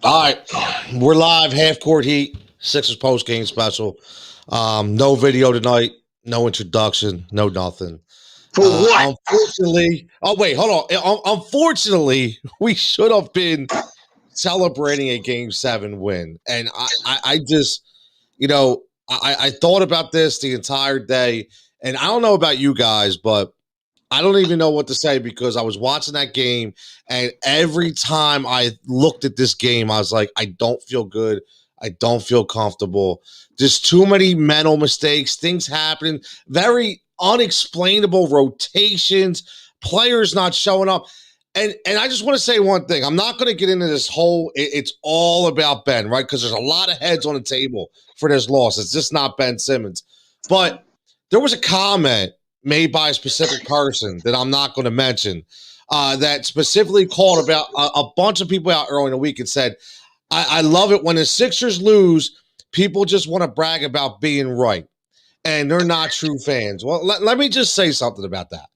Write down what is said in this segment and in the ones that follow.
All right, we're live. Half court heat. Sixers post game special. No video tonight. No introduction. No nothing. For what? Unfortunately, oh wait, hold on. Unfortunately, we should have been celebrating a Game 7 win, and I just, I thought about this the entire day, and I don't know about you guys, but I don't even know what to say because I was watching that game, and every time I looked at this game, I was like, I don't feel good. I don't feel comfortable. There's too many mental mistakes, things happening, very unexplainable rotations, players not showing up. And I just want to say one thing. I'm not going to get into this whole it's all about Ben, right? Because there's a lot of heads on the table for this loss. It's just not Ben Simmons. But there was a comment made by a specific person that I'm not going to mention that specifically called about a bunch of people out early in the week and said, I love it when the Sixers lose, people just want to brag about being right and they're not true fans. Well, let me just say something about that.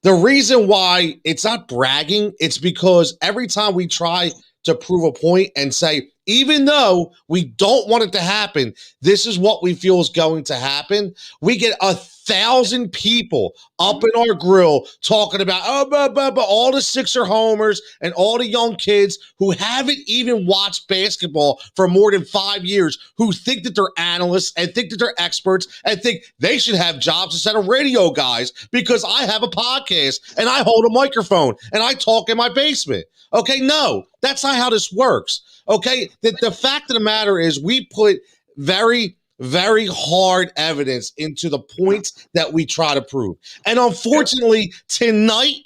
The reason why it's not bragging, it's because every time we try to prove a point and say, even though we don't want it to happen, this is what we feel is going to happen, we get 1,000 people up in our grill talking about all the Sixer homers and all the young kids who haven't even watched basketball for more than 5 years, who think that they're analysts and think that they're experts and think they should have jobs instead of radio guys because I have a podcast and I hold a microphone and I talk in my basement. Okay, no, that's not how this works. Okay, the fact of the matter is we put very, very hard evidence into the points that we try to prove. And unfortunately, tonight,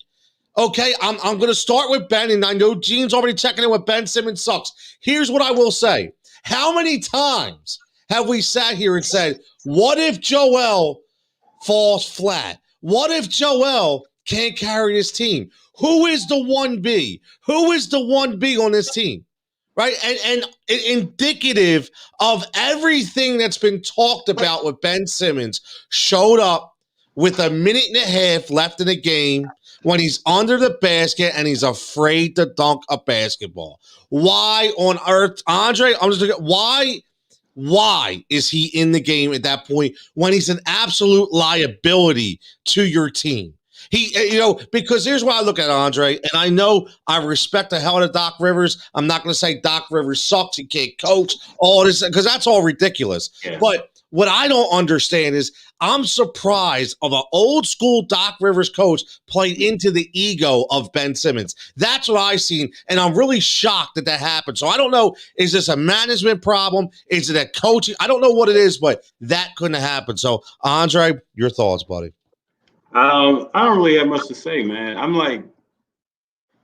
okay, I'm going to start with Ben, and I know Gene's already checking in with Ben Simmons sucks. Here's what I will say. How many times have we sat here and said, what if Joel falls flat? What if Joel can't carry his team? Who is the 1B? Who is the 1B on this team? Right? And indicative of everything that's been talked about with Ben Simmons showed up with a minute and a half left in the game when he's under the basket and he's afraid to dunk a basketball. Why on earth, Andre? I'm just looking, why is he in the game at that point when he's an absolute liability to your team? Because here's what I look at, Andre, and I know I respect the hell out of Doc Rivers. I'm not going to say Doc Rivers sucks, he can't coach, all this, because that's all ridiculous. Yeah. But what I don't understand is I'm surprised of an old school Doc Rivers coach played into the ego of Ben Simmons. That's what I've seen, and I'm really shocked that happened. So I don't know, is this a management problem? Is it a coaching? I don't know what it is, but that couldn't have happened. So, Andre, your thoughts, buddy? I don't really have much to say, man. I'm like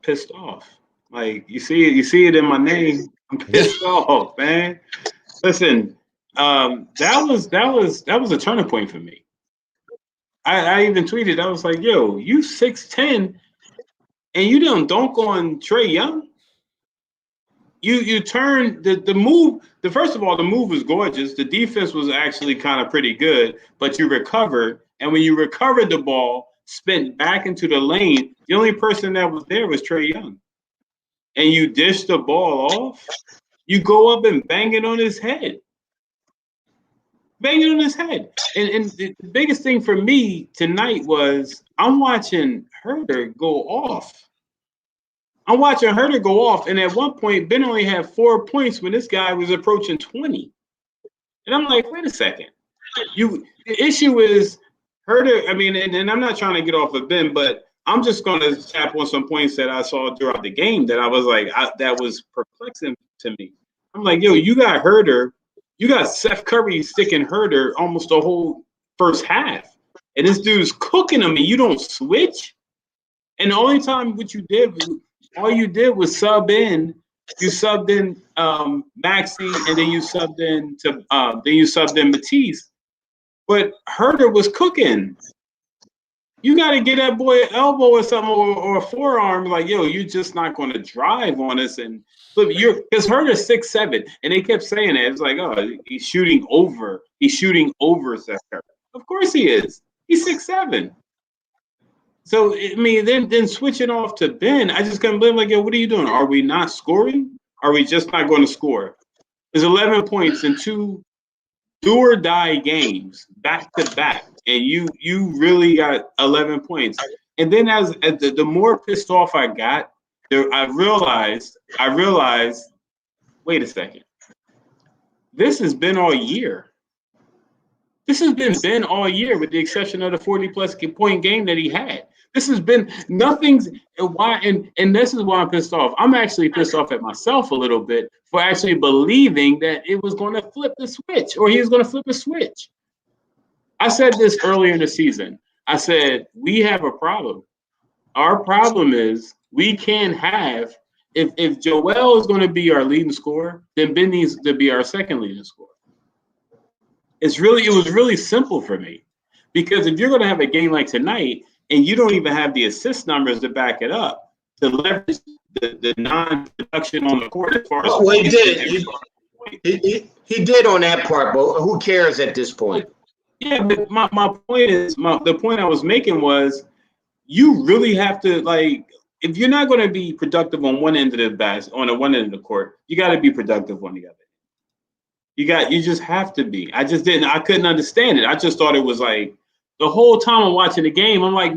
pissed off. Like you see it in my name. I'm pissed off, man. Listen, that was a turning point for me. I even tweeted. I was like, "Yo, you 6'10", and you don't dunk on Trae Young." You turn the move. First of all, the move was gorgeous. The defense was actually kind of pretty good, but you recovered. And when you recovered the ball, spent back into the lane, the only person that was there was Trae Young. And you dish the ball off, you go up and bang it on his head. Bang it on his head. And the biggest thing for me tonight was I'm watching Herder go off. I'm watching Herder go off. And at one point, Ben only had 4 points when this guy was approaching 20. And I'm like, wait a second. The issue is Herder, I mean, and I'm not trying to get off of Ben, but I'm just going to tap on some points that I saw throughout the game that I was like, that was perplexing to me. I'm like, yo, you got Herder. You got Seth Curry sticking Herder almost the whole first half. And this dude's cooking him and you don't switch. And the only time all you did was sub in. You subbed in Maxey and then you subbed in Matisse. But Herder was cooking. You got to get that boy an elbow or something or a forearm. Like, yo, you're just not going to drive on us. And look, because Herder's 6'7", and they kept saying that. It's like, oh, he's shooting over. He's shooting over Seth Curry. Of course he is. He's 6'7". So I mean, then switching off to Ben, I just couldn't believe. Like, yo, what are you doing? Are we not scoring? are we just not going to score? There's 11 points in 2 do-or-die games back to back, and you really got 11 points. And then as the more pissed off I got, I realized, wait a second. This has been all year. This has been all year, with the exception of the 40-plus point game that he had. This has been nothing's why, and this is why I'm pissed off. I'm actually pissed off at myself a little bit for actually believing that it was going to flip the switch, or he was going to flip the switch. I said this earlier in the season. I said, we have a problem. Our problem is we can't have, if Joel is going to be our leading scorer, then Ben needs to be our second leading scorer. It was really simple for me, because if you're going to have a game like tonight and you don't even have the assist numbers to back it up, to leverage the non-production on the court as far as he did. He did on that part, but who cares at this point? Yeah, but my point is, the point I was making was, you really have to, like, if you're not going to be productive on one end of the basket, on the one end of the court, you got to be productive on the other. You just have to be. I couldn't understand it. I just thought it was like, the whole time I'm watching the game, I'm like,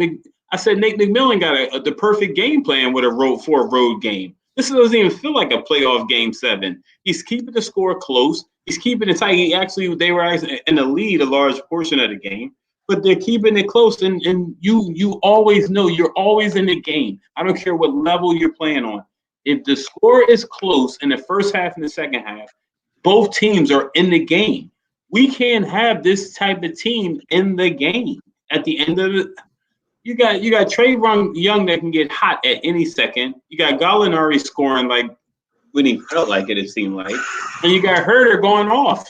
I said, Nate McMillan got the perfect game plan with a road game. This doesn't even feel like a playoff game 7. He's keeping the score close. He's keeping it tight. They were actually in the lead a large portion of the game, but they're keeping it close. And you always know you're always in the game. I don't care what level you're playing on. If the score is close in the first half and the second half, both teams are in the game. We can't have this type of team in the game. At the end of it, you got Trayvon Young that can get hot at any second. You got Gallinari scoring like when he felt like it seemed like, and you got Herter going off.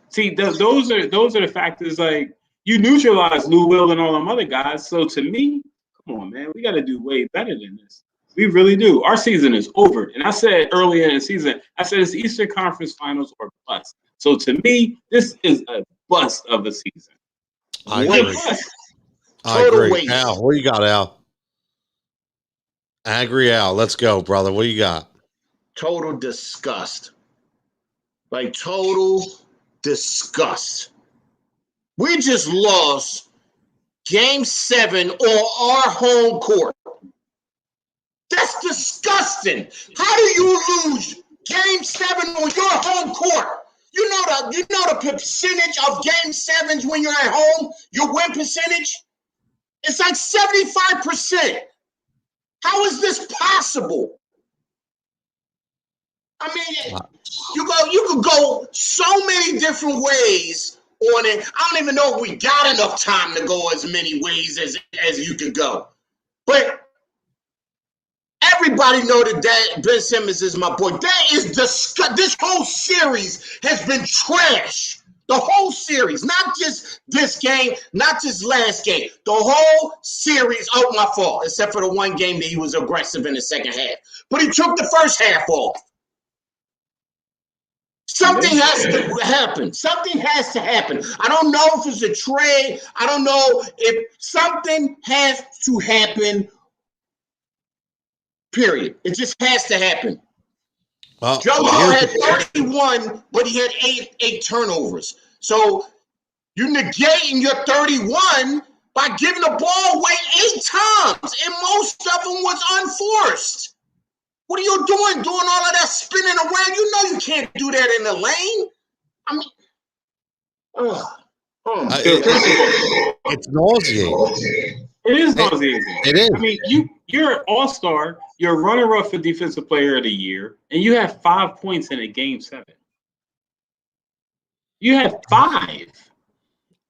See, those are the factors. Like, you neutralize Lou Will and all them other guys. So to me, come on, man, we got to do way better than this. We really do. Our season is over. And I said earlier in the season, it's Eastern Conference Finals or bust. So to me, this is a bust of a season. I agree. I agree. Al, what you got, Al? I agree, Al. Let's go, brother. What you got? Total disgust. Like, total disgust. We just lost Game 7 on our home court. That's disgusting. How do you lose Game 7 on your home court? You know the percentage of Game 7s when you're at home, your win percentage? It's like 75%. How is this possible? I mean, you could go so many different ways on it. I don't even know if we got enough time to go as many ways as you could go. But everybody know that Ben Simmons is my boy. That is this whole series has been trash. The whole series, not just this game, not just last game. The whole series, my fault, except for the one game that he was aggressive in the second half. But he took the first half off. Something has to happen. Something has to happen. I don't know if it's a trade. I don't know if something has to happen. Period. It just has to happen. Well, Joe had 31, but he had eight turnovers. So you're negating your 31 by giving the ball away 8 times, and most of them was unforced. What are you doing all of that spinning around? You know you can't do that in the lane. I mean, it's nauseating. It is nauseating. It is. I mean, you're an all-star. You're a runner-up for Defensive Player of the Year, and you have 5 points in a Game 7. You have 5.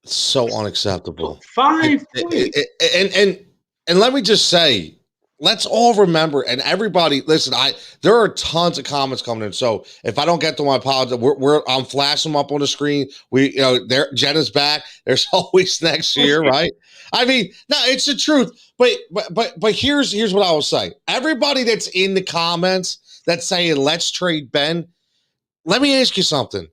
So unacceptable. 5 points. And let me just say, let's all remember, and everybody, listen, there are tons of comments coming in. So if I don't get to my apologies, I'm flashing them up on the screen. Jenna's back. There's always next year, right? I mean, no, it's the truth. But here's what I will say. Everybody that's in the comments that's saying let's trade Ben, let me ask you something.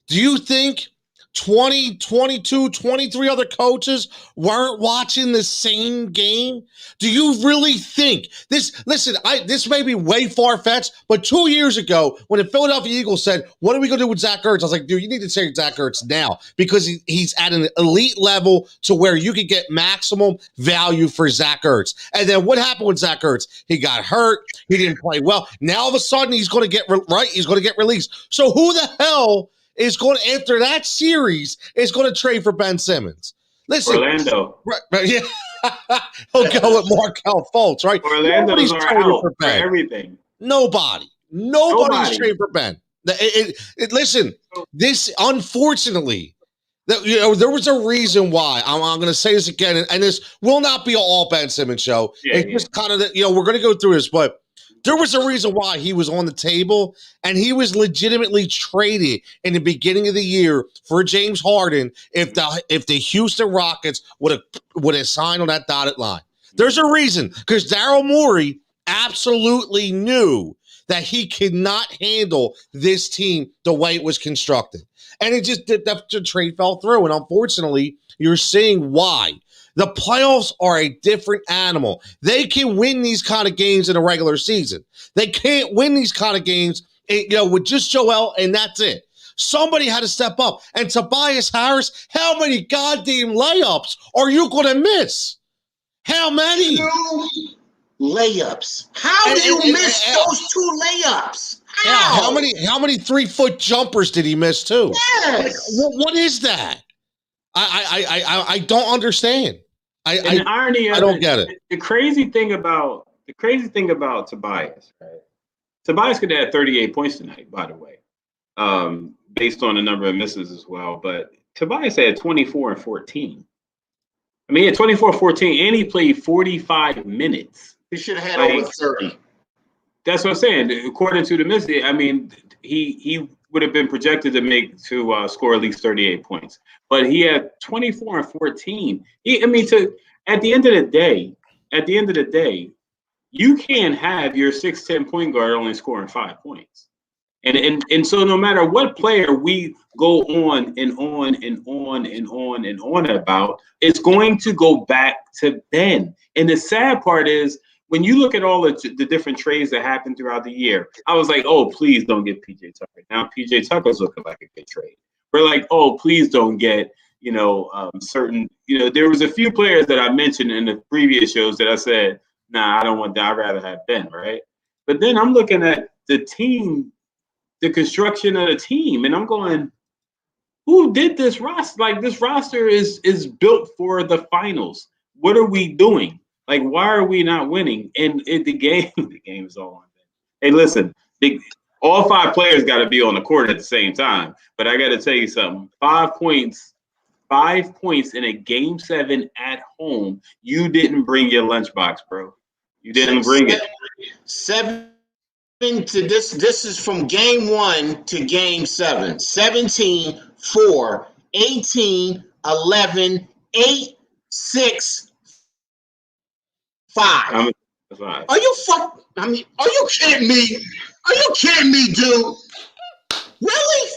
Do you think 20, 22, 23 other coaches weren't watching the same game? Do you really think this? Listen, this may be way far-fetched, but 2 years ago, when the Philadelphia Eagles said, what are we going to do with Zach Ertz? I was like, dude, you need to say Zach Ertz now because he's at an elite level to where you could get maximum value for Zach Ertz. And then what happened with Zach Ertz? He got hurt. He didn't play well. Now, all of a sudden, he's going to get he's going to get released. So who the hell is going to, after that series, is going to trade for Ben Simmons? Listen, Orlando. Right, yeah. He'll go with Markelle Fultz, right? Orlando's out for everything. Nobody's trading for Ben. Listen, this, unfortunately, there was a reason why. I'm going to say this again, and this will not be an all Ben Simmons show. It's just kind of, we're going to go through this, but there was a reason why he was on the table, and he was legitimately traded in the beginning of the year for James Harden if the Houston Rockets would have signed on that dotted line. There's a reason, because Daryl Morey absolutely knew that he could not handle this team the way it was constructed. And it just, the trade fell through, and unfortunately, you're seeing why. The playoffs are a different animal. They can win these kind of games in a regular season. They can't win these kind of games, with just Joel, and that's it. Somebody had to step up. And Tobias Harris, how many goddamn layups are you going to miss? How many? 2 layups. How do you miss those 2 layups? How many 3-foot jumpers did he miss too? Yes. What is that? I don't understand. The irony of I don't get it. The crazy thing about Tobias, right? Tobias could have 38 points tonight, by the way, based on the number of misses as well. But Tobias had 24 and 14. I mean, he had 24 14, and he played 45 minutes. He should have had over 30. That's what I'm saying. According to the misses, I mean, he would have been projected to score at least 38 points. But he had 24 and 14. At the end of the day, you can't have your 6'10" point guard only scoring 5 points. And so no matter what player we go on and on and on and on and on about, it's going to go back to Ben. And the sad part is, when you look at all the different trades that happened throughout the year, I was like, oh, please don't get PJ Tucker. Now PJ Tucker's looking like a good trade. We're like, oh, please don't get, certain, there was a few players that I mentioned in the previous shows that I said, nah, I don't want that. I'd rather have Ben, right? But then I'm looking at the team, the construction of the team, and I'm going, who did this roster? Like, this roster is built for the finals. What are we doing? Like, why are we not winning? And the game is on. Hey, listen, all 5 players got to be on the court at the same time. But I got to tell you something. 5 points in a game 7 at home. You didn't bring your lunchbox, bro. You didn't bring it. 7 to this. This is from game 1 to game 7. 17, 4, 18, 11, 8, 6, 5. Are you are you kidding me? Are you kidding me, dude? Really?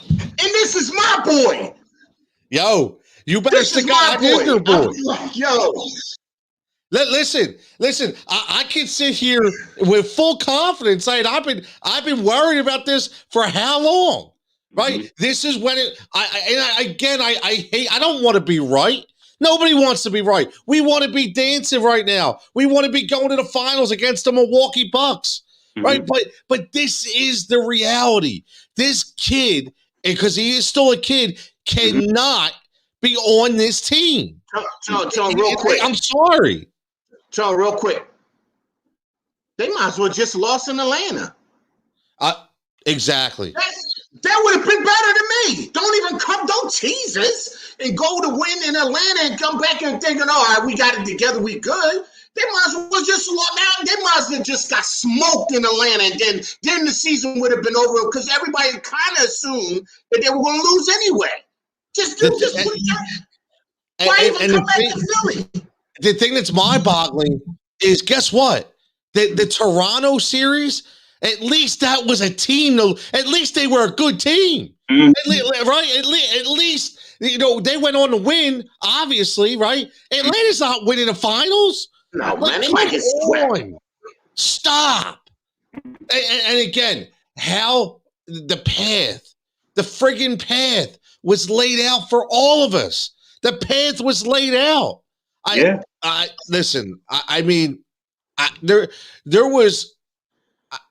And this is my boy. Yo, you better stick out your boy. Yo. Listen. I can sit here with full confidence saying I've been worried about this for how long, right? Mm-hmm. This is when I don't want to be right. Nobody wants to be right. We want to be dancing right now. We want to be going to the finals against the Milwaukee Bucks, right? But this is the reality. This kid, because he is still a kid, cannot be on this team. John, real quick. I'm sorry. John, real quick. They might as well just lost in Atlanta. Exactly. That would have been better than me. Don't tease us and go to win in Atlanta and come back and thinking, all right, we got it together, we good. They might as well just they might as well just got smoked in Atlanta, and then the season would have been over because everybody kind of assumed that they were going to lose anyway. Why even come back to Philly? The thing that's mind-boggling is, guess what? The Toronto series, At least that was a team. At least they were a good team. Right? At least, they went on to win, obviously, right? Atlanta's not winning the finals. No, man, they might get swept. Stop. And again, how the friggin' path was laid out for all of us. The path was laid out. Listen, I mean, there was,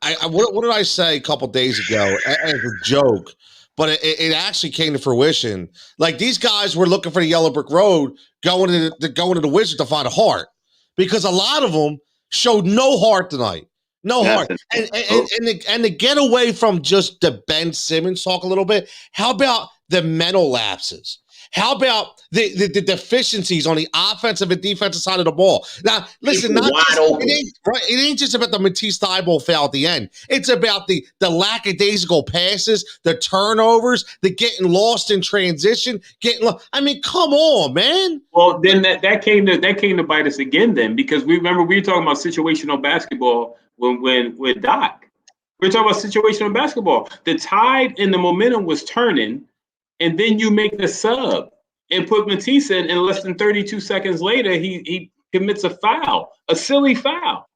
what did I say a couple days ago as a joke? But it actually came to fruition. Like, these guys were looking for the yellow brick road, going to the Wizards to find a heart, because a lot of them showed no heart tonight. No heart. And to get away from just the Ben Simmons talk a little bit, how about the mental lapses? How about the deficiencies on the offensive and defensive side of the ball? Now, listen, it ain't just about the Matisse Thybulle foul at the end. It's about the lackadaisical passes, the turnovers, the getting lost in transition, I mean, come on, man. Well, then that came to bite us again then, because we were talking about situational basketball with Doc. We were talking about situational basketball. The tide and the momentum was turning, and then you make the sub and put Matisse in, and less than 32 seconds later, he commits a foul, a silly foul.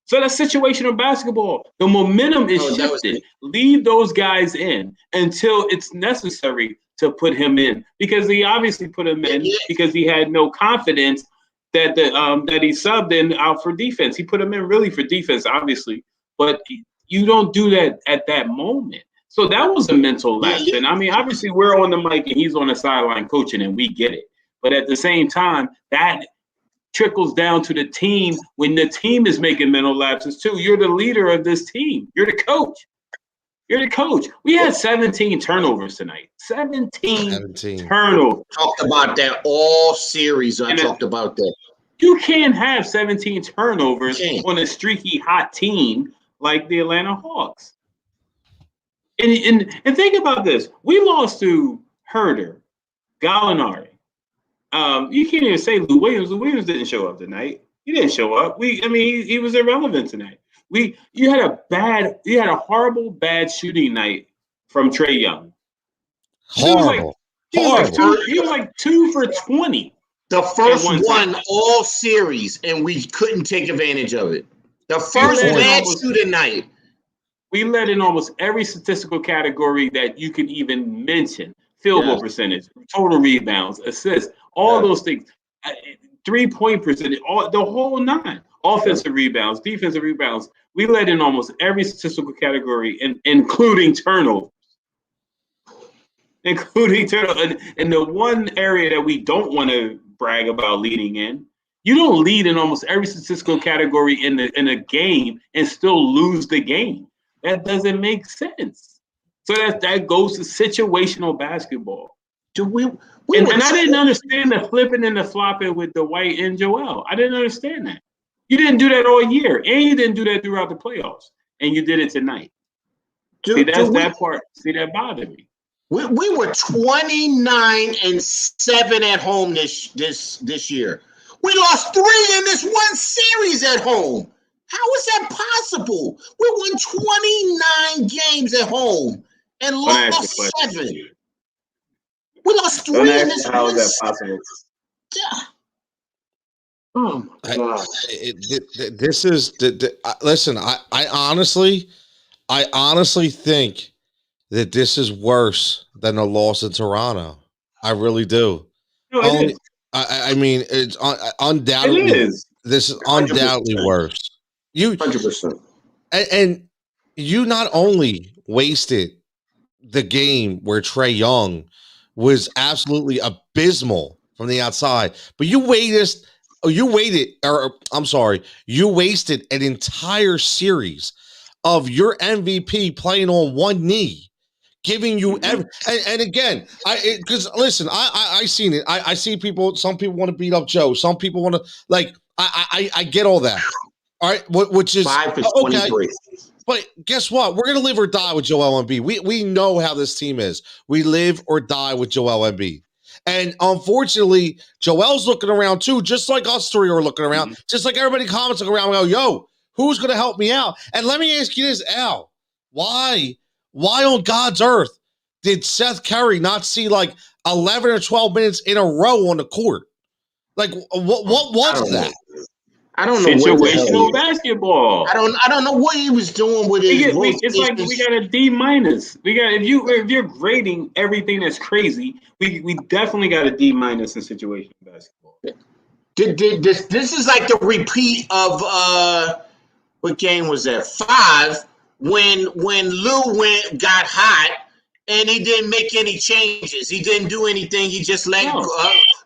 So that's situational basketball. The momentum is shifted. Leave those guys in until it's necessary to put him in, because he obviously put him in because he had no confidence that that he subbed in out for defense. He put him in really for defense, obviously, but you don't do that at that moment. So that was a mental lapse. And I mean, obviously, we're on the mic and he's on the sideline coaching, and we get it. But at the same time, that trickles down to the team when the team is making mental lapses too. You're the leader of this team. You're the coach. We had 17 turnovers tonight. 17 turnovers. Talked about that all series. I talked about that. You can't have 17 turnovers on a streaky hot team like the Atlanta Hawks. And think about this. We lost to Herter, Gallinari. You can't even say Lou Williams. Lou Williams didn't show up tonight. He didn't show up. He was irrelevant tonight. You had a horrible bad shooting night from Trae Young. Horrible. He was like 2 for 20. The first one all series, and we couldn't take advantage of it. The first bad shooting night. We led in almost every statistical category that you can even mention. Field goal percentage, total rebounds, assists, all those things. 3-point percentage, the whole nine. Offensive rebounds, defensive rebounds. We led in almost every statistical category, including turnovers. And the one area that we don't want to brag about leading in, you don't lead in almost every statistical category in a game and still lose the game. That doesn't make sense. So that goes to situational basketball. And I didn't understand the flipping and the flopping with Dwight and Joel. I didn't understand that. You didn't do that all year, and you didn't do that throughout the playoffs, and you did it tonight. That part. See, that bothered me. We were 29-7 at home this year. We lost 3 in this one series at home. How is that possible? We won 29 games at home and lost 7. We lost 3 in this one. How is that possible? Yeah. Oh my God! This is listen. I honestly think that this is worse than the loss in Toronto. I really do. No, it is. I mean, it's undoubtedly. It is. This is undoubtedly 100%. Worse. 100%. And you not only wasted the game where Trae Young was absolutely abysmal from the outside, but you wasted an entire series of your MVP playing on one knee, giving you and again, because listen, I seen it. I see people. Some people want to beat up Joe. Some people want to I get all that. All right, which is 5 for 23. But guess what? We're gonna live or die with Joel Embiid. We know how this team is. We live or die with Joel Embiid. And unfortunately, Joel's looking around too, just like us three are looking around, just like everybody comments around. Go, yo, Who's going to help me out? And let me ask you this, Al. Why on God's earth did Seth Curry not see like 11 or 12 minutes in a row on the court? Like, what was that? I don't know. Situational basketball. I don't know what he was doing with his. It's like we got a D-. We got if you're grading everything that's crazy, we definitely got a D- in situational basketball. This is like the repeat of what game was that? 5 when Lou got hot and he didn't make any changes. He didn't do anything. He just let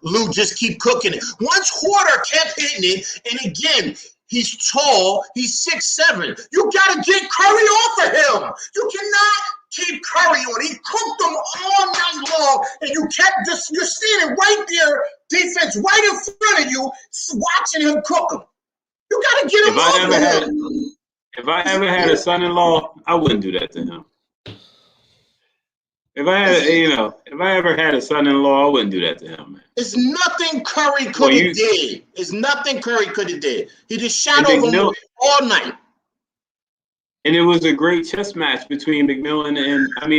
Lou just keep cooking it. Once Horter kept hitting it, and again, he's tall. He's 6'7". You got to get Curry off of him. You cannot keep Curry on. He cooked them all night long, and you're standing right there, defense right in front of you, watching him cook them. You got to get him off of him. If I ever had a son-in-law, I wouldn't do that to him. If I ever had a son-in-law, I wouldn't do that to him, man. It's nothing Curry could have did. It's nothing Curry could have did. He just shot over him all night. And it was a great chess match between McMillan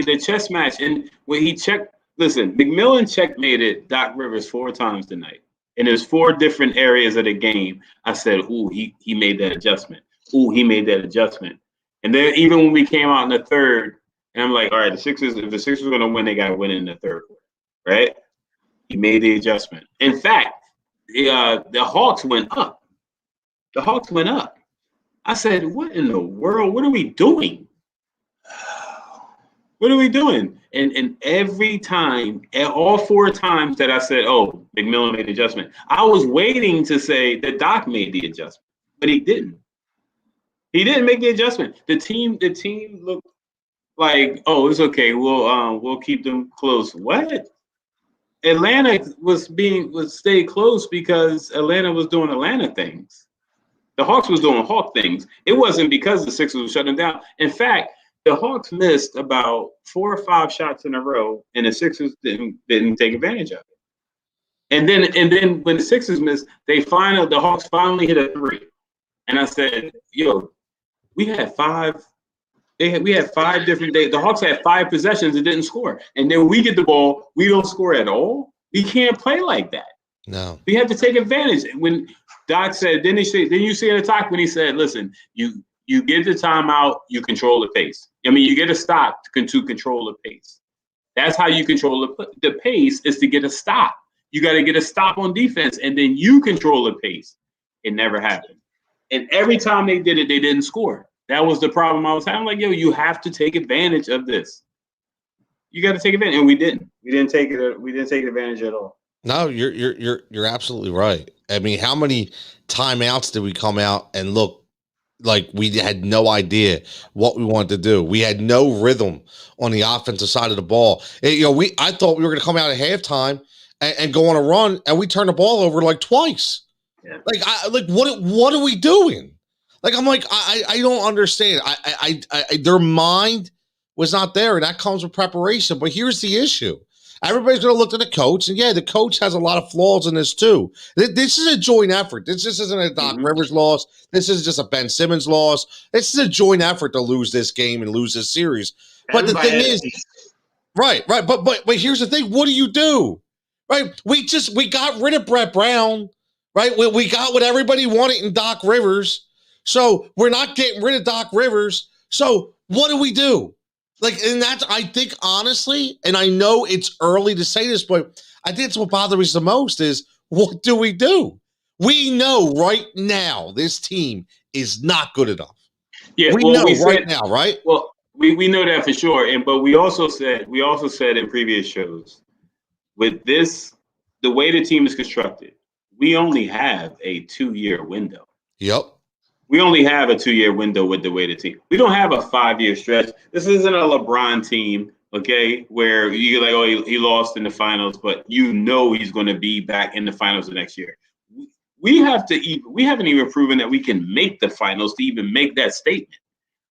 the chess match. And when he checked, listen, McMillan checkmated Doc Rivers 4 times tonight. And there's 4 different areas of the game. I said, ooh, he made that adjustment. Ooh, he made that adjustment. And then even when we came out in the third, and I'm like, all right, if the Sixers are going to win, they got to win in the third quarter, right? He made the adjustment. In fact, the Hawks went up. The Hawks went up. I said, what in the world? What are we doing? What are we doing? And every time, all 4 times that I said, oh, McMillan made the adjustment, I was waiting to say that Doc made the adjustment, but he didn't. He didn't make the adjustment. The team looked like, oh, it's okay. We'll keep them close. What? Atlanta was stay close because Atlanta was doing Atlanta things. The Hawks was doing Hawk things. It wasn't because the Sixers were shutting them down. In fact, the Hawks missed about 4 or 5 shots in a row, and the Sixers didn't take advantage of it. And then when the Sixers missed, the Hawks finally hit a 3. And I said, yo, we had 5 different days. The Hawks had 5 possessions and didn't score. And then we get the ball, we don't score at all. We can't play like that. No. We have to take advantage. When Doc said, then you see in the talk when he said, listen, you get the timeout, you control the pace. I mean, you get a stop to control the pace. That's how you control the pace, is to get a stop. You got to get a stop on defense, and then you control the pace. It never happened. And every time they did it, they didn't score. That was the problem I was having. Like, yo, you have to take advantage of this. You got to take advantage, and we didn't. We didn't take advantage at all. No, you're absolutely right. I mean, how many timeouts did we come out and look like we had no idea what we wanted to do? We had no rhythm on the offensive side of the ball. I thought we were going to come out at halftime and go on a run, and we turned the ball over like twice. Yeah. What are we doing? Like, I'm like, I don't understand. Their mind was not there, and that comes with preparation. But here's the issue. Everybody's going to look at the coach, and yeah, the coach has a lot of flaws in this too. This is a joint effort. This just isn't a Doc Rivers loss. This is just a Ben Simmons loss. This is a joint effort to lose this game and lose this series. But the thing is, right. But here's the thing. What do? Right? We got rid of Brett Brown. Right? We got what everybody wanted in Doc Rivers. So we're not getting rid of Doc Rivers. So what do? And that's, I think, honestly, and I know it's early to say this, but I think it's what bothers me the most is, what do? We know right now this team is not good enough. Yeah, we know right now, right? Well, we know that for sure. But we also said in previous shows, with this, the way the team is constructed, we only have a 2-year window. Yep. We only have a 2-year window with the way the team. We don't have a 5-year stretch. This isn't a LeBron team, okay, where you're like, oh, he lost in the finals, but he's going to be back in the finals the next year. We haven't even proven that we can make the finals to even make that statement.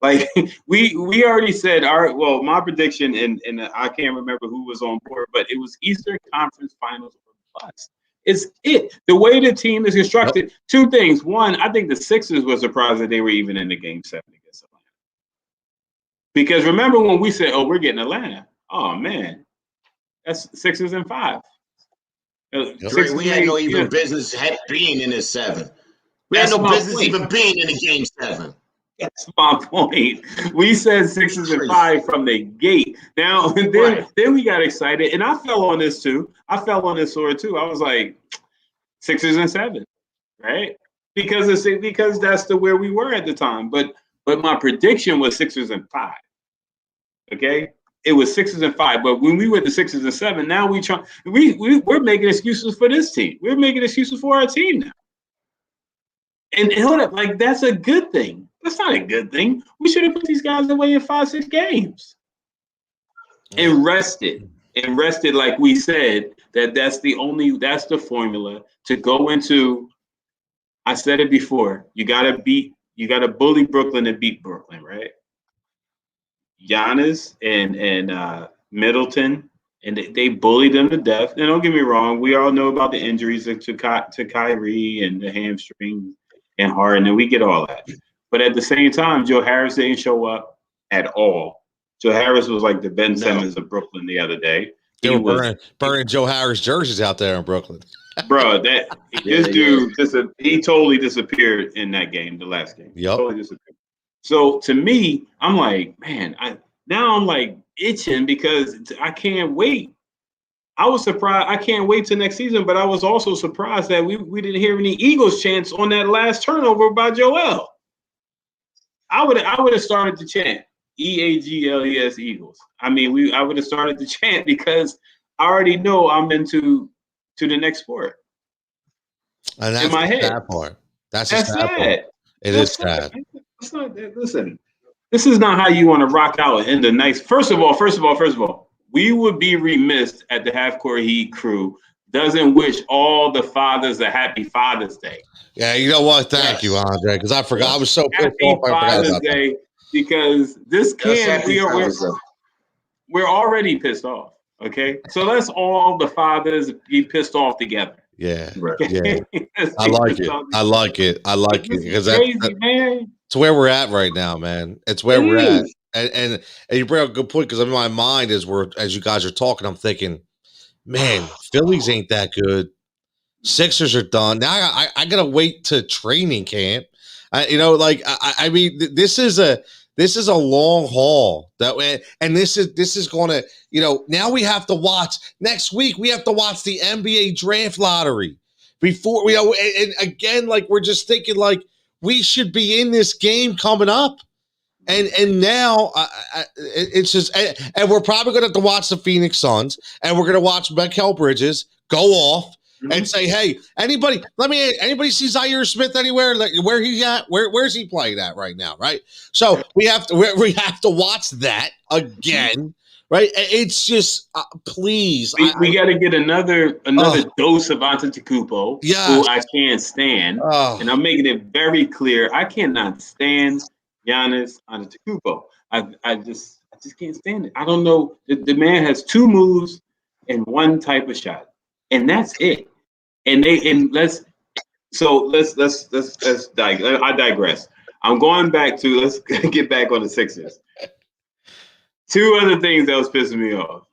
Like, we already said my prediction, and I can't remember who was on board, but it was Eastern Conference Finals or bust. is it. The way the team is constructed, two things. One, I think the Sixers were surprised that they were even in the game 7 against Atlanta. Because remember when we said, oh, we're getting Atlanta. Oh, man. That's 6 and 5. Dre, we had no even business being in the 7. We had no business even being in the game 7. That's my point. We said 6 and 5 from the gate. Now, then we got excited, and I fell on this too. I fell on this sword too. I was like 6 and 7, right? Because that's where we were at the time. But my prediction was 6 and 5. Okay, it was 6 and 5. But when we went to 6 and 7, now we're making excuses for this team. We're making excuses for our team now. And hold up, like that's a good thing. That's not a good thing. We should have put these guys away in 5-6 games and rested. And rested, like we said, that's the formula to go into. I said it before. You gotta bully Brooklyn and beat Brooklyn, right? Giannis and Middleton, and they bullied them to death. And don't get me wrong, we all know about the injuries to Kyrie and the hamstring and Harden, and we get all that. But at the same time, Joe Harris didn't show up at all. Joe Harris was like the Ben Simmons of Brooklyn the other day. They were burning Joe Harris jerseys out there in Brooklyn. Bro, this dude, he totally disappeared in that game, the last game. Yep. Totally disappeared. So to me, I'm like, man, I'm like itching because I can't wait. I was surprised. I can't wait till next season, but I was also surprised that we didn't hear any Eagles chants on that last turnover by Joel. I would have started to chant EAGLES Eagles. I mean, I would have started to chant because I already know I'm into the next sport. And that's in my head. Sad part. That's sad. Part. It's sad. It's not, listen, this is not how you want to rock out in the nice. First of all, we would be remiss at the Half Court Heat crew doesn't wish all the fathers a happy Father's Day. Yeah, you know what? Thank you, Andre, because I forgot. I was so pissed off. Happy Father's Day, because this we're already pissed off. Okay, so let's all the fathers be pissed off together. Yeah, yeah. I like it because man. It's where we're at right now, man. It's where we're at, and you bring up a good point because in my mind as you guys are talking, I'm thinking, man, Phillies ain't that good. Sixers are done. Now I gotta wait to training camp. I mean, this is a long haul that way, and this is going to, now we have to watch next week. We have to watch the NBA draft lottery before we, and again, like we're just thinking like we should be in this game coming up, and now it's just, and we're probably going to have to watch the Phoenix Suns, and we're going to watch Mikal Bridges go off. And say, hey, anybody see Zaire Smith anywhere? Like, where he at? Where's he playing at right now? Right. So we have to watch that again. Right. It's just please. We got to get another dose of Antetokounmpo, who I can't stand. And I'm making it very clear. I cannot stand Giannis Antetokounmpo. I just can't stand it. I don't know. The man has 2 moves and 1 type of shot. And that's it. Let's I digress. I'm going back to, let's get back on the Sixers. 2 other things that was pissing me off.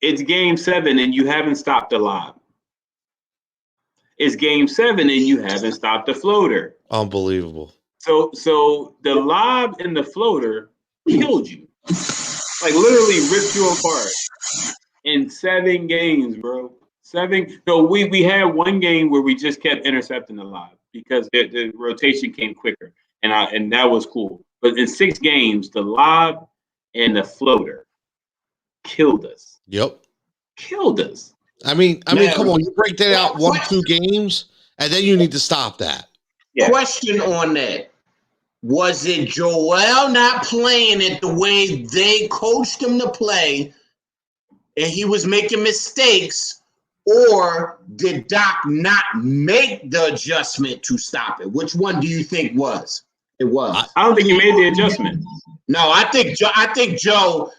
It's game 7 and you haven't stopped the lob. It's game 7 and you haven't stopped the floater. Unbelievable. So the lob and the floater killed you. Like literally ripped you apart in 7 games, bro. 7. No, we had 1 game where we just kept intercepting the lob because the rotation came quicker, and that was cool. But in 6 games, the lob and the floater killed us. Yep, killed us. I mean, come on, you break that out 1-2 games, and then you need to stop that. Yeah. Question on that: was it Joel not playing it the way they coached him to play, and he was making mistakes? Or did Doc not make the adjustment to stop it? Which one do you think was? It was. I don't think he made the adjustment. No, I think Joe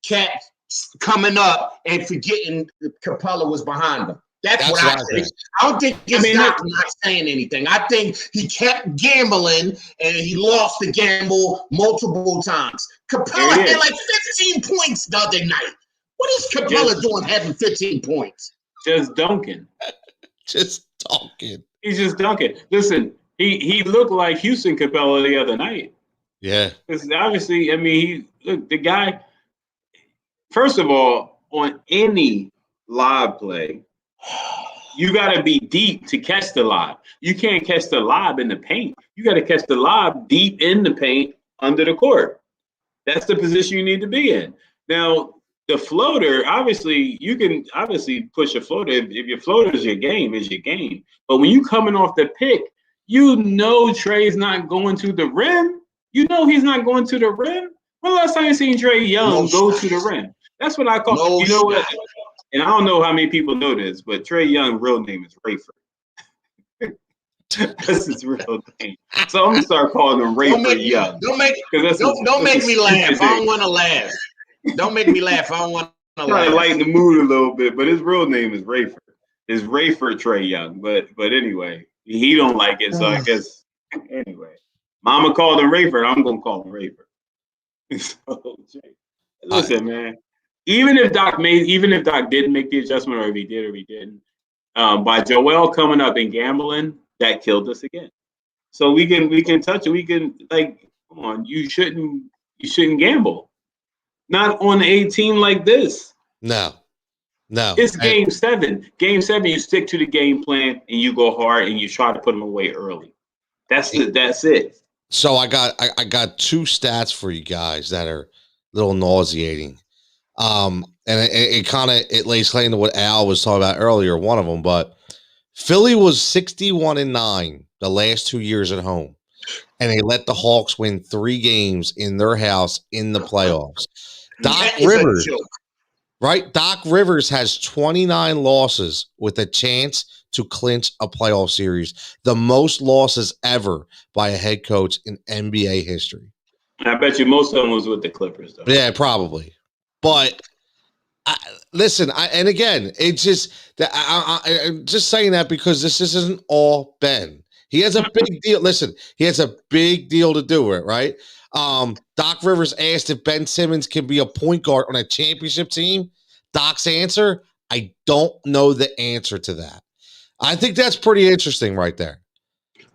kept coming up and forgetting Capella was behind him. That's what I think. I don't think it's not saying anything. I think he kept gambling and he lost the gamble multiple times. Capella had like 15 points the other night. What is Capella doing having 15 points? Just dunking. Just dunking. He's just dunking. Listen, he looked like Houston Capella the other night. Yeah. Because obviously, I mean, the guy, first of all, on any lob play, you got to be deep to catch the lob. You can't catch the lob in the paint. You got to catch the lob deep in the paint under the court. That's the position you need to be in. Now, the floater, obviously, you can push a floater. If your floater is your game, is your game. But when you coming off the pick, you know Trey's not going to the rim. You know he's not going to the rim. When the last time you seen Trey Young go to the rim? That's what I call. You know what? And I don't know how many people know this, but Trey Young's real name is Rayford. That's his real name. So I'm gonna start calling him Rayford Young. Don't make me laugh. I don't want to laugh. Don't make me laugh. I don't want to laugh. Trying to lighten the mood a little bit, but his real name is Rayford. It's Rayford Trey Young. But anyway, he don't like it, so I guess anyway. Mama called him Rayford. I'm gonna call him Rayford. So, listen, man. Even if Doc didn't make the adjustment, or if he did or he didn't, by Joel coming up and gambling, that killed us again. So we can touch it. We can, like, come on, you shouldn't gamble. Not on a team like this. No. It's game 7. Game 7, you stick to the game plan and you go hard and you try to put them away early. That's it. So I got 2 stats for you guys that are a little nauseating. And it lays claim to what Al was talking about earlier, one of them, but Philly was 61-9 the last 2 years at home, and they let the Hawks win 3 games in their house in the playoffs. Doc Rivers has 29 losses with a chance to clinch a playoff series, the most losses ever by a head coach in NBA history. I bet you most of them was with the Clippers, though. Yeah, probably. But listen, again, it's just that I'm just saying that because this isn't all Ben. He has a big deal. Listen, he has a big deal to do it, right? Doc Rivers asked if Ben Simmons can be a point guard on a championship team. Doc's answer, I don't know the answer to that. I think that's pretty interesting right there.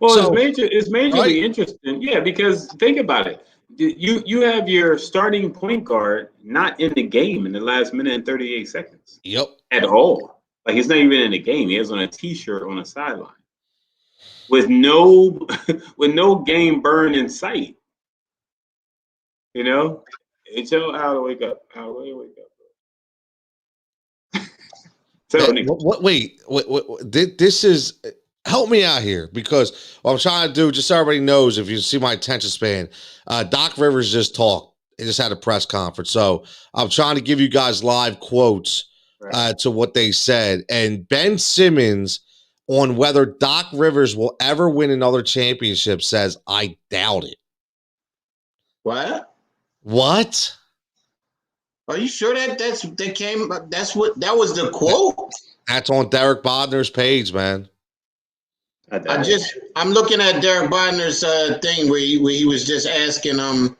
Well, it's majorly interesting. Yeah, because think about it. You have your starting point guard not in the game in the last minute and 38 seconds. Yep. At all. Like, he's not even in the game. He has on a T-shirt on the sideline. With no game burn in sight. You know? Tell Al to wake up. Al, wake up. Wait. This is... Help me out here, because what I'm trying to do, just so everybody knows, if you see my attention span, Doc Rivers just talked. He just had a press conference. So I'm trying to give you guys live quotes to what they said. And Ben Simmons, on whether Doc Rivers will ever win another championship, says, I doubt it. What? Are you sure that was the quote? That's on Derek Bodner's page, man. I'm looking at Derek Bodner's thing where he was just asking him.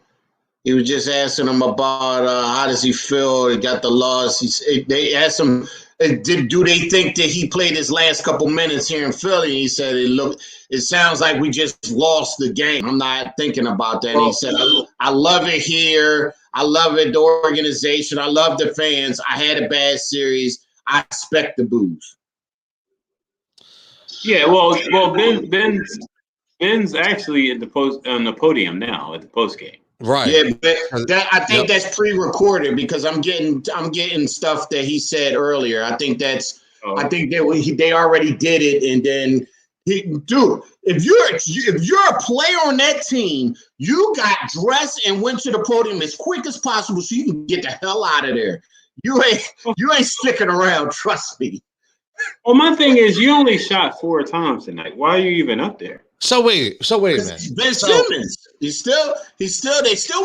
He was just asking him about how does he feel. He got the loss. They asked him, do they think that he played his last couple minutes here in Philly? And he said, it sounds like we just lost the game. I'm not thinking about that. And he said, I love it here. I love it, the organization. I love the fans. I had a bad series. I expect the booze. Yeah, well, Ben's actually on the podium now at the post game. Right. Yeah, but I think that's pre-recorded because I'm getting stuff that he said earlier. I think they already did it, and then if you're a player on that team, you got dressed and went to the podium as quick as possible so you can get the hell out of there. You ain't sticking around, trust me. Well, my thing is, you only shot 4 times tonight. Why are you even up there? So wait a minute. Ben Simmons, they still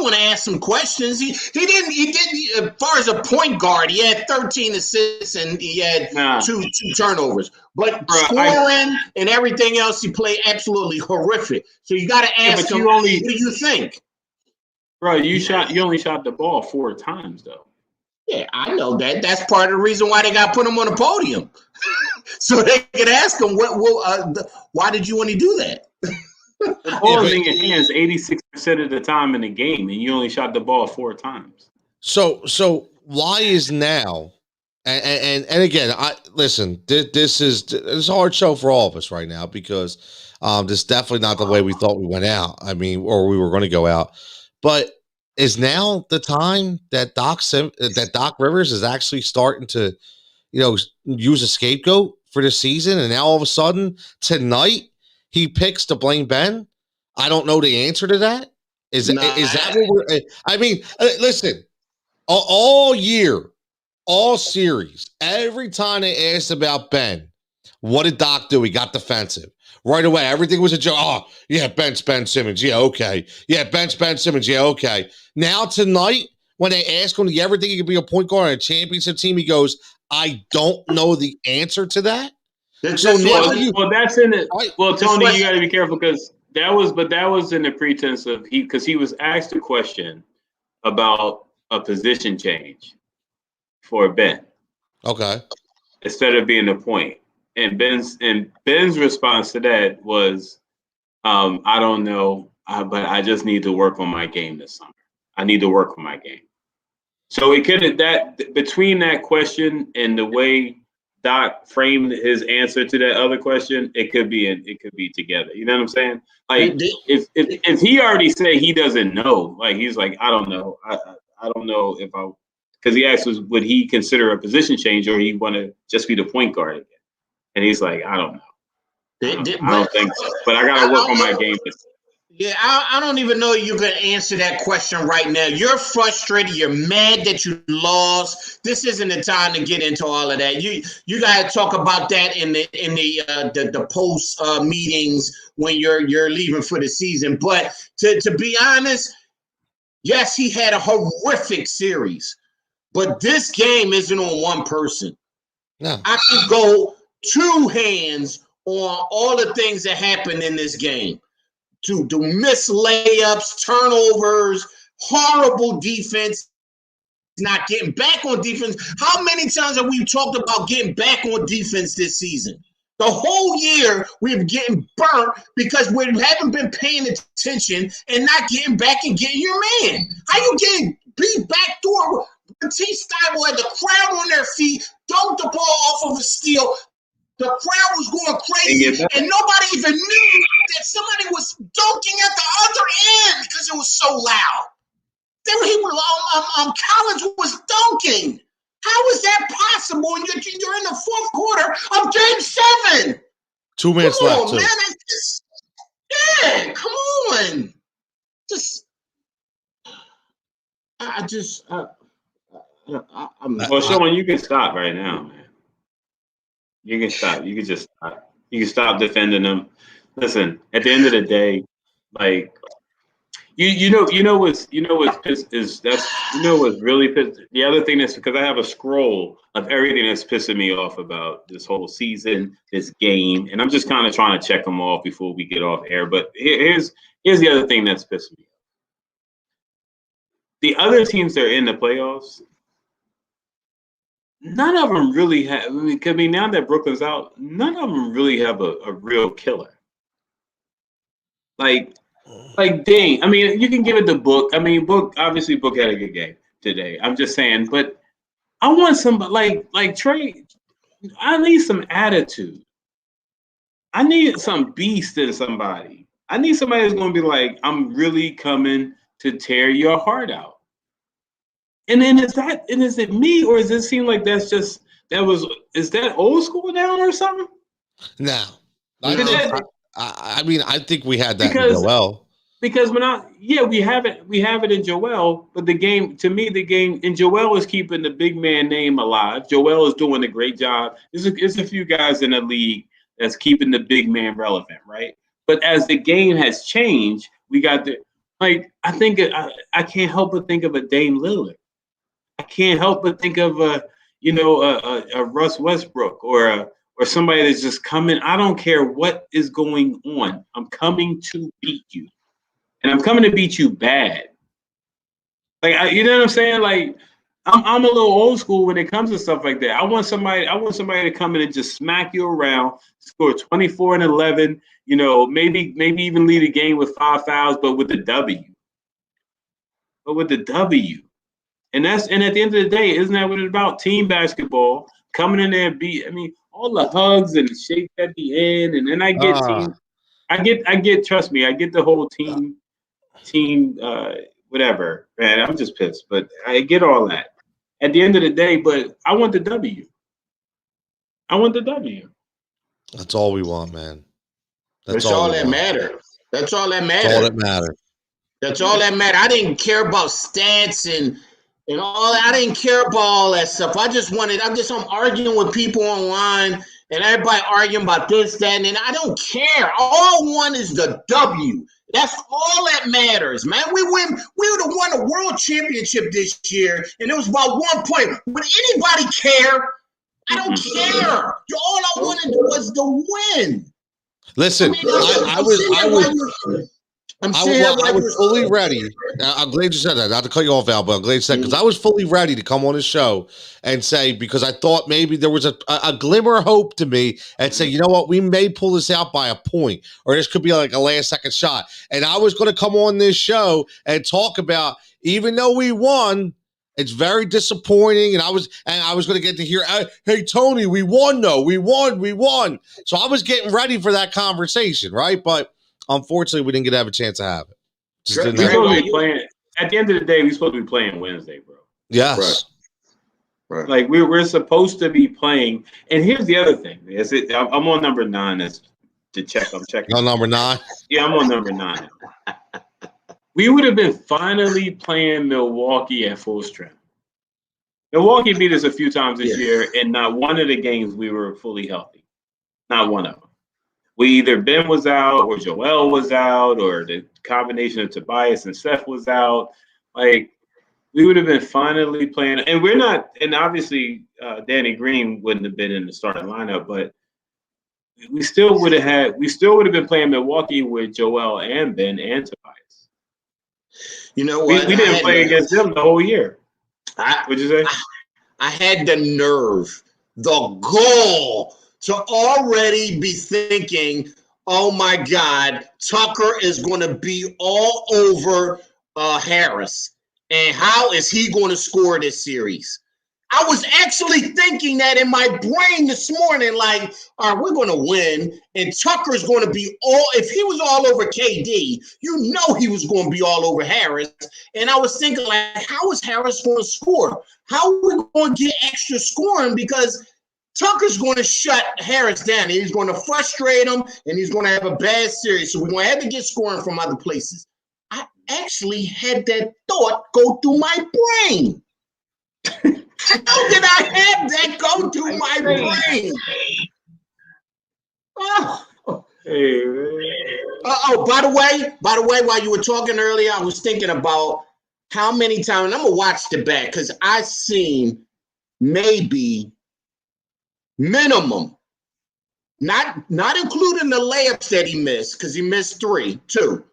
want to ask some questions. He didn't as far as a point guard, he had 13 assists and he had two turnovers. But scoring and everything else, he played absolutely horrific. So you got to ask him, what do you think? Bro, you only shot the ball 4 times though. Yeah, I know that. That's part of the reason why they got put him on the podium, so they could ask him, why did you only do that? The ball is in your hands 86% of the time in the game, and you only shot the ball 4 times. So why is now? And again, listen. This is a hard show for all of us right now because this is definitely not the way we thought we went out. I mean, or we were going to go out. But is now the time that Doc Rivers is actually starting to, use a scapegoat for the season, and now all of a sudden tonight he picks to blame Ben? I don't know the answer to that. Is that what we're? I mean, listen, all year, all series, every time they asked about Ben, what did Doc do? He got defensive. Right away, everything was a joke. Oh, yeah, bench Ben Simmons. Yeah, okay. Yeah, bench Ben Simmons. Yeah, okay. Now tonight, when they ask him, do you ever think he could be a point guard on a championship team? He goes, I don't know the answer to that. That's in it. Well, Tony, you got to be careful because that was in the pretense of because he was asked a question about a position change for Ben. Okay. Instead of being the point. And Ben's response to that was, I don't know, but I just need to work on my game this summer. I need to work on my game. So it could that between that question and the way Doc framed his answer to that other question, it could be together. You know what I'm saying? Like if he already said he doesn't know, like he's like, I don't know, I don't know if I, because he asked us, would he consider a position change or he want to just be the point guard again? And he's like, I don't know. I don't think so. But I got to work on my game. Yeah, I don't even know you can answer that question right now. You're frustrated. You're mad that you lost. This isn't the time to get into all of that. You got to talk about that in the post meetings when you're leaving for the season. But to be honest, yes, he had a horrific series, but this game isn't on one person. No, I could go 2 hands on all the things that happened in this game. To miss layups, turnovers, horrible defense, not getting back on defense. How many times have we talked about getting back on defense this season? The whole year we're getting burnt because we haven't been paying attention and not getting back and getting your man. How you getting beat back door? T-Style had the crowd on their feet, dunked the ball off of a steal. The crowd was going crazy, and nobody even knew that somebody was dunking at the other end because it was so loud. Then Collins was dunking. How is that possible? And you're in the 4th quarter of Game 7. 2 minutes left. Man, come on. Well, Sean, you can stop right now, man. You can stop. You can just stop. You can stop defending them. Listen, at the end of the day, like you know what's pissed is what's really pissed. The other thing is because I have a scroll of everything that's pissing me off about this whole season, this game, and I'm just kind of trying to check them off before we get off air. But here's the other thing that's pissing me off. The other teams that are in the playoffs, none of them really have. I mean, now that Brooklyn's out, none of them really have a real killer. Like Dane. I mean, you can give it the Book. I mean, Book had a good game today. I'm just saying, but I want somebody like Trey. I need some attitude. I need some beast in somebody. I need somebody that's going to be like, I'm really coming to tear your heart out. And then is it me or does it seem like is that old school now or something? No. I mean, I think we had that in Joel. Because we have it in Joel, but the game in Joel is keeping the big man name alive. Joel is doing a great job. There's a few guys in the league that's keeping the big man relevant, right? But as the game has changed, we got the I can't help but think of a Dame Lillard. I can't help but think of a Russ Westbrook or somebody that's just coming. I don't care what is going on. I'm coming to beat you, and I'm coming to beat you bad. Like you know what I'm saying? Like I'm a little old school when it comes to stuff like that. I want somebody to come in and just smack you around, score 24 and 11. You know, maybe even lead a game with 5 fouls, but with the W. And at the end of the day, isn't that what it's about? Team basketball, coming in there and all the hugs and the shakes at the end, and then I get trust me, I get the whole team whatever, man. I'm just pissed, but I get all that. At the end of the day, but I want the W. That's all we want, man. That's all that matters. That's all that matters. I didn't care about stats and all that. I didn't care about all that stuff. I'm arguing with people online and everybody arguing about this, that, and I don't care. All I want is the W. That's all that matters, man. We would have won a world championship this year, and it was about 1 point. Would anybody care? I don't care. All I wanted was the win. Listen, I was fully ready. I'm glad you said that. Not to cut you off, Al, but I'm glad you said, because I was fully ready to come on the show and say, because I thought maybe there was a glimmer of hope to me, and say, you know what, we may pull this out by a point, or this could be like a last second shot. And I was going to come on this show and talk about, even though we won, it's very disappointing. And I was going to get to hear, hey, Tony, we won, though. We won. So I was getting ready for that conversation, right? But unfortunately, we didn't get to have a chance to have it. At the end of the day, we're supposed to be playing Wednesday, bro. Yes. Right. Like we're supposed to be playing. And here's the other thing. I'm on number 9. That's to check. I'm checking. On number 9? Yeah, I'm on number 9. We would have been finally playing Milwaukee at full strength. Milwaukee beat us a few times this year, and not one of the games we were fully healthy. Not one of them. Either Ben was out, or Joel was out, or the combination of Tobias and Seth was out. Like, we would have been finally playing, and we're not. And obviously, Danny Green wouldn't have been in the starting lineup, but we still would have been playing Milwaukee with Joel and Ben and Tobias. You know what? We didn't play against them the whole year. What'd you say? I had the nerve, the gall to already be thinking, oh my God, Tucker is going to be all over Harris. And how is he going to score this series? I was actually thinking that in my brain this morning, like, all right, we're going to win, and Tucker's going to be if he was all over KD, you know he was going to be all over Harris. And I was thinking, like, how is Harris going to score? How are we going to get extra scoring? Because Tucker's going to shut Harris down. He's going to frustrate him, and he's going to have a bad series. So we're going to have to get scoring from other places. I actually had that thought go through my brain. How did I have that go through my brain? By the way, while you were talking earlier, I was thinking about how many times, and I'm gonna watch the back because I seen maybe minimum, not including the layups that he missed, because he missed 2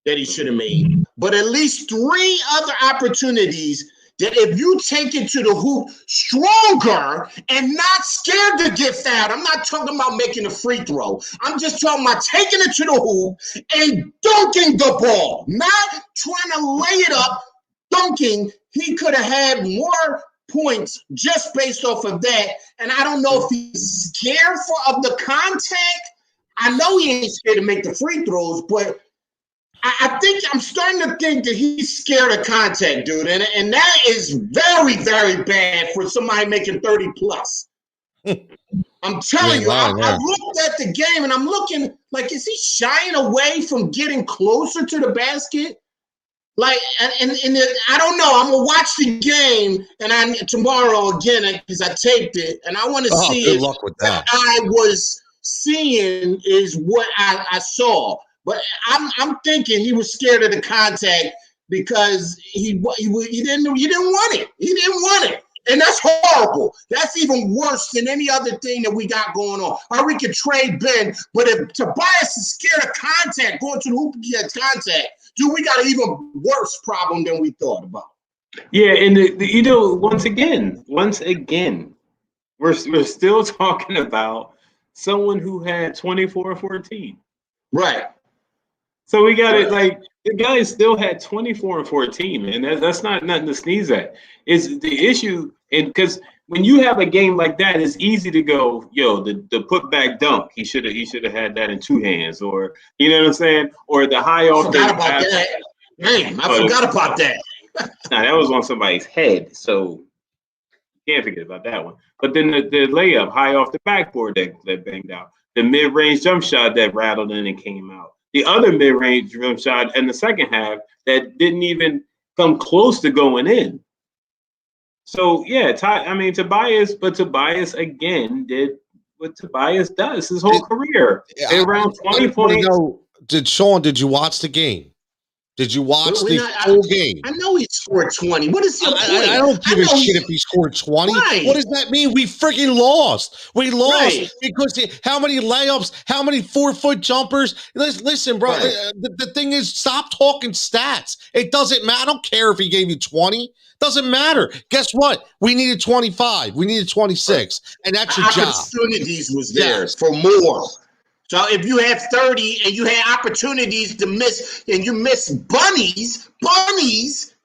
that he should have made, but at least 3 other opportunities that if you take it to the hoop stronger and not scared to get fouled, I'm not talking about making a free throw. I'm just talking about taking it to the hoop and dunking the ball, not trying to lay it up, dunking. He could have had more points just based off of that. And I don't know if he's scared of the contact. I know he ain't scared to make the free throws, but I think I'm starting to think that he's scared of contact, dude. And that is very, very bad for somebody making 30 plus. I'm telling you, I looked at the game and I'm looking like, is he shying away from getting closer to the basket? Like, and I don't know. I'm gonna watch the game tomorrow again because I taped it, and I want to see good luck with that. I was seeing is what I saw. But I'm thinking he was scared of the contact because he didn't want it. He didn't want it. And that's horrible. That's even worse than any other thing that we got going on. Or we could trade Ben, but if Tobias is scared of contact, going to the hoop to get contact, dude, we got an even worse problem than we thought about. Yeah, and once again, we're still talking about someone who had 24-14. Right. So we got it. Like the guy still had 24-14, man. That's not nothing to sneeze at. Is the issue, and because when you have a game like that, it's easy to go, yo, the putback dunk. He should have had that in two hands, or you know what I'm saying, or the high off. I forgot about that. Man, I forgot about that. Nah, that was on somebody's head, so you can't forget about that one. But then the layup high off the backboard that banged out, the mid-range jump shot that rattled in and came out. The other mid-range jump shot in the second half that didn't even come close to going in. So, yeah, Tobias again did what Tobias does his whole career. Around 20 points. Sean, did you watch the game? Did you watch the whole game? I know he scored 20. What is your point? I don't give a shit if he scored 20. Right. What does that mean? We freaking lost. We lost because how many layups, how many 4-foot jumpers? Listen, bro, the thing is, stop talking stats. It doesn't matter. I don't care if he gave you 20. Doesn't matter. Guess what? We needed 25. We needed 26. And that's your job. Opportunities was there for more. So if you have 30 and you had opportunities to miss and you miss bunnies,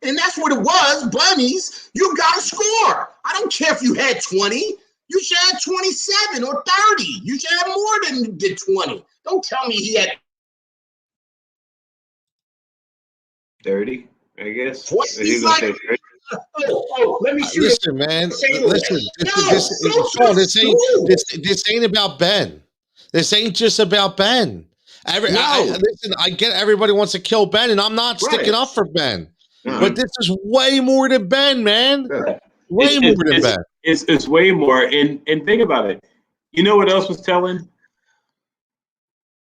and that's what it was, bunnies, you got to score. I don't care if you had 20. You should have 27 or 30. You should have more than the 20. Don't tell me he had 30, I guess. What? He's like, let me shoot. Listen, man. Listen, this ain't about Ben. This ain't just about Ben. Listen, I get everybody wants to kill Ben, and I'm not sticking up for Ben. But this is way more than Ben, man. Way more than Ben. It's way more. And think about it. You know what else was telling?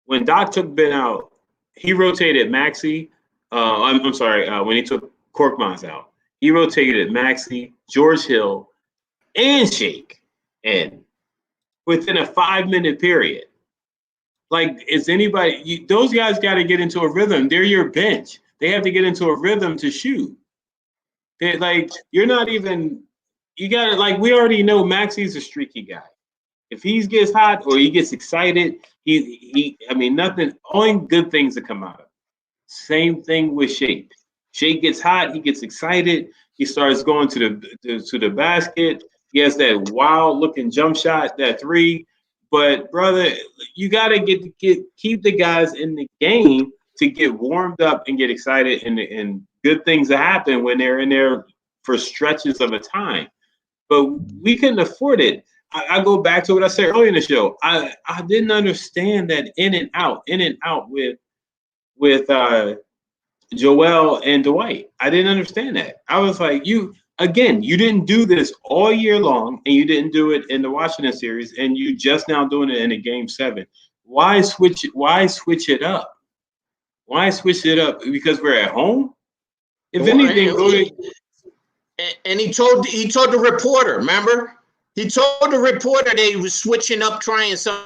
When Doc took Ben out, he rotated Maxey. I'm sorry. When he took Korkmaz out, he rotated Maxey, George Hill, and Shake in within a 5-minute period. Like, is anybody? Those guys got to get into a rhythm. They're your bench. They have to get into a rhythm to shoot. You're not even. You got to we already know Maxey's a streaky guy. If he gets hot or he gets excited, nothing. Only good things that come out of it. Same thing with Shake. Shake gets hot. He gets excited. He starts going to the basket. He has that wild-looking jump shot, that three. But, brother, you got to keep the guys in the game to get warmed up and get excited and good things to happen when they're in there for stretches of a time. But we couldn't afford it. I go back to what I said earlier in the show. I didn't understand that in and out with Joel and Dwight. I didn't understand that. I was like, you didn't do this all year long, and you didn't do it in the Washington series, and you just now doing it in a Game 7. Why switch it up? Why switch it up? Because we're at home? If anything, and he told the reporter, remember? He told the reporter that he was switching up, trying something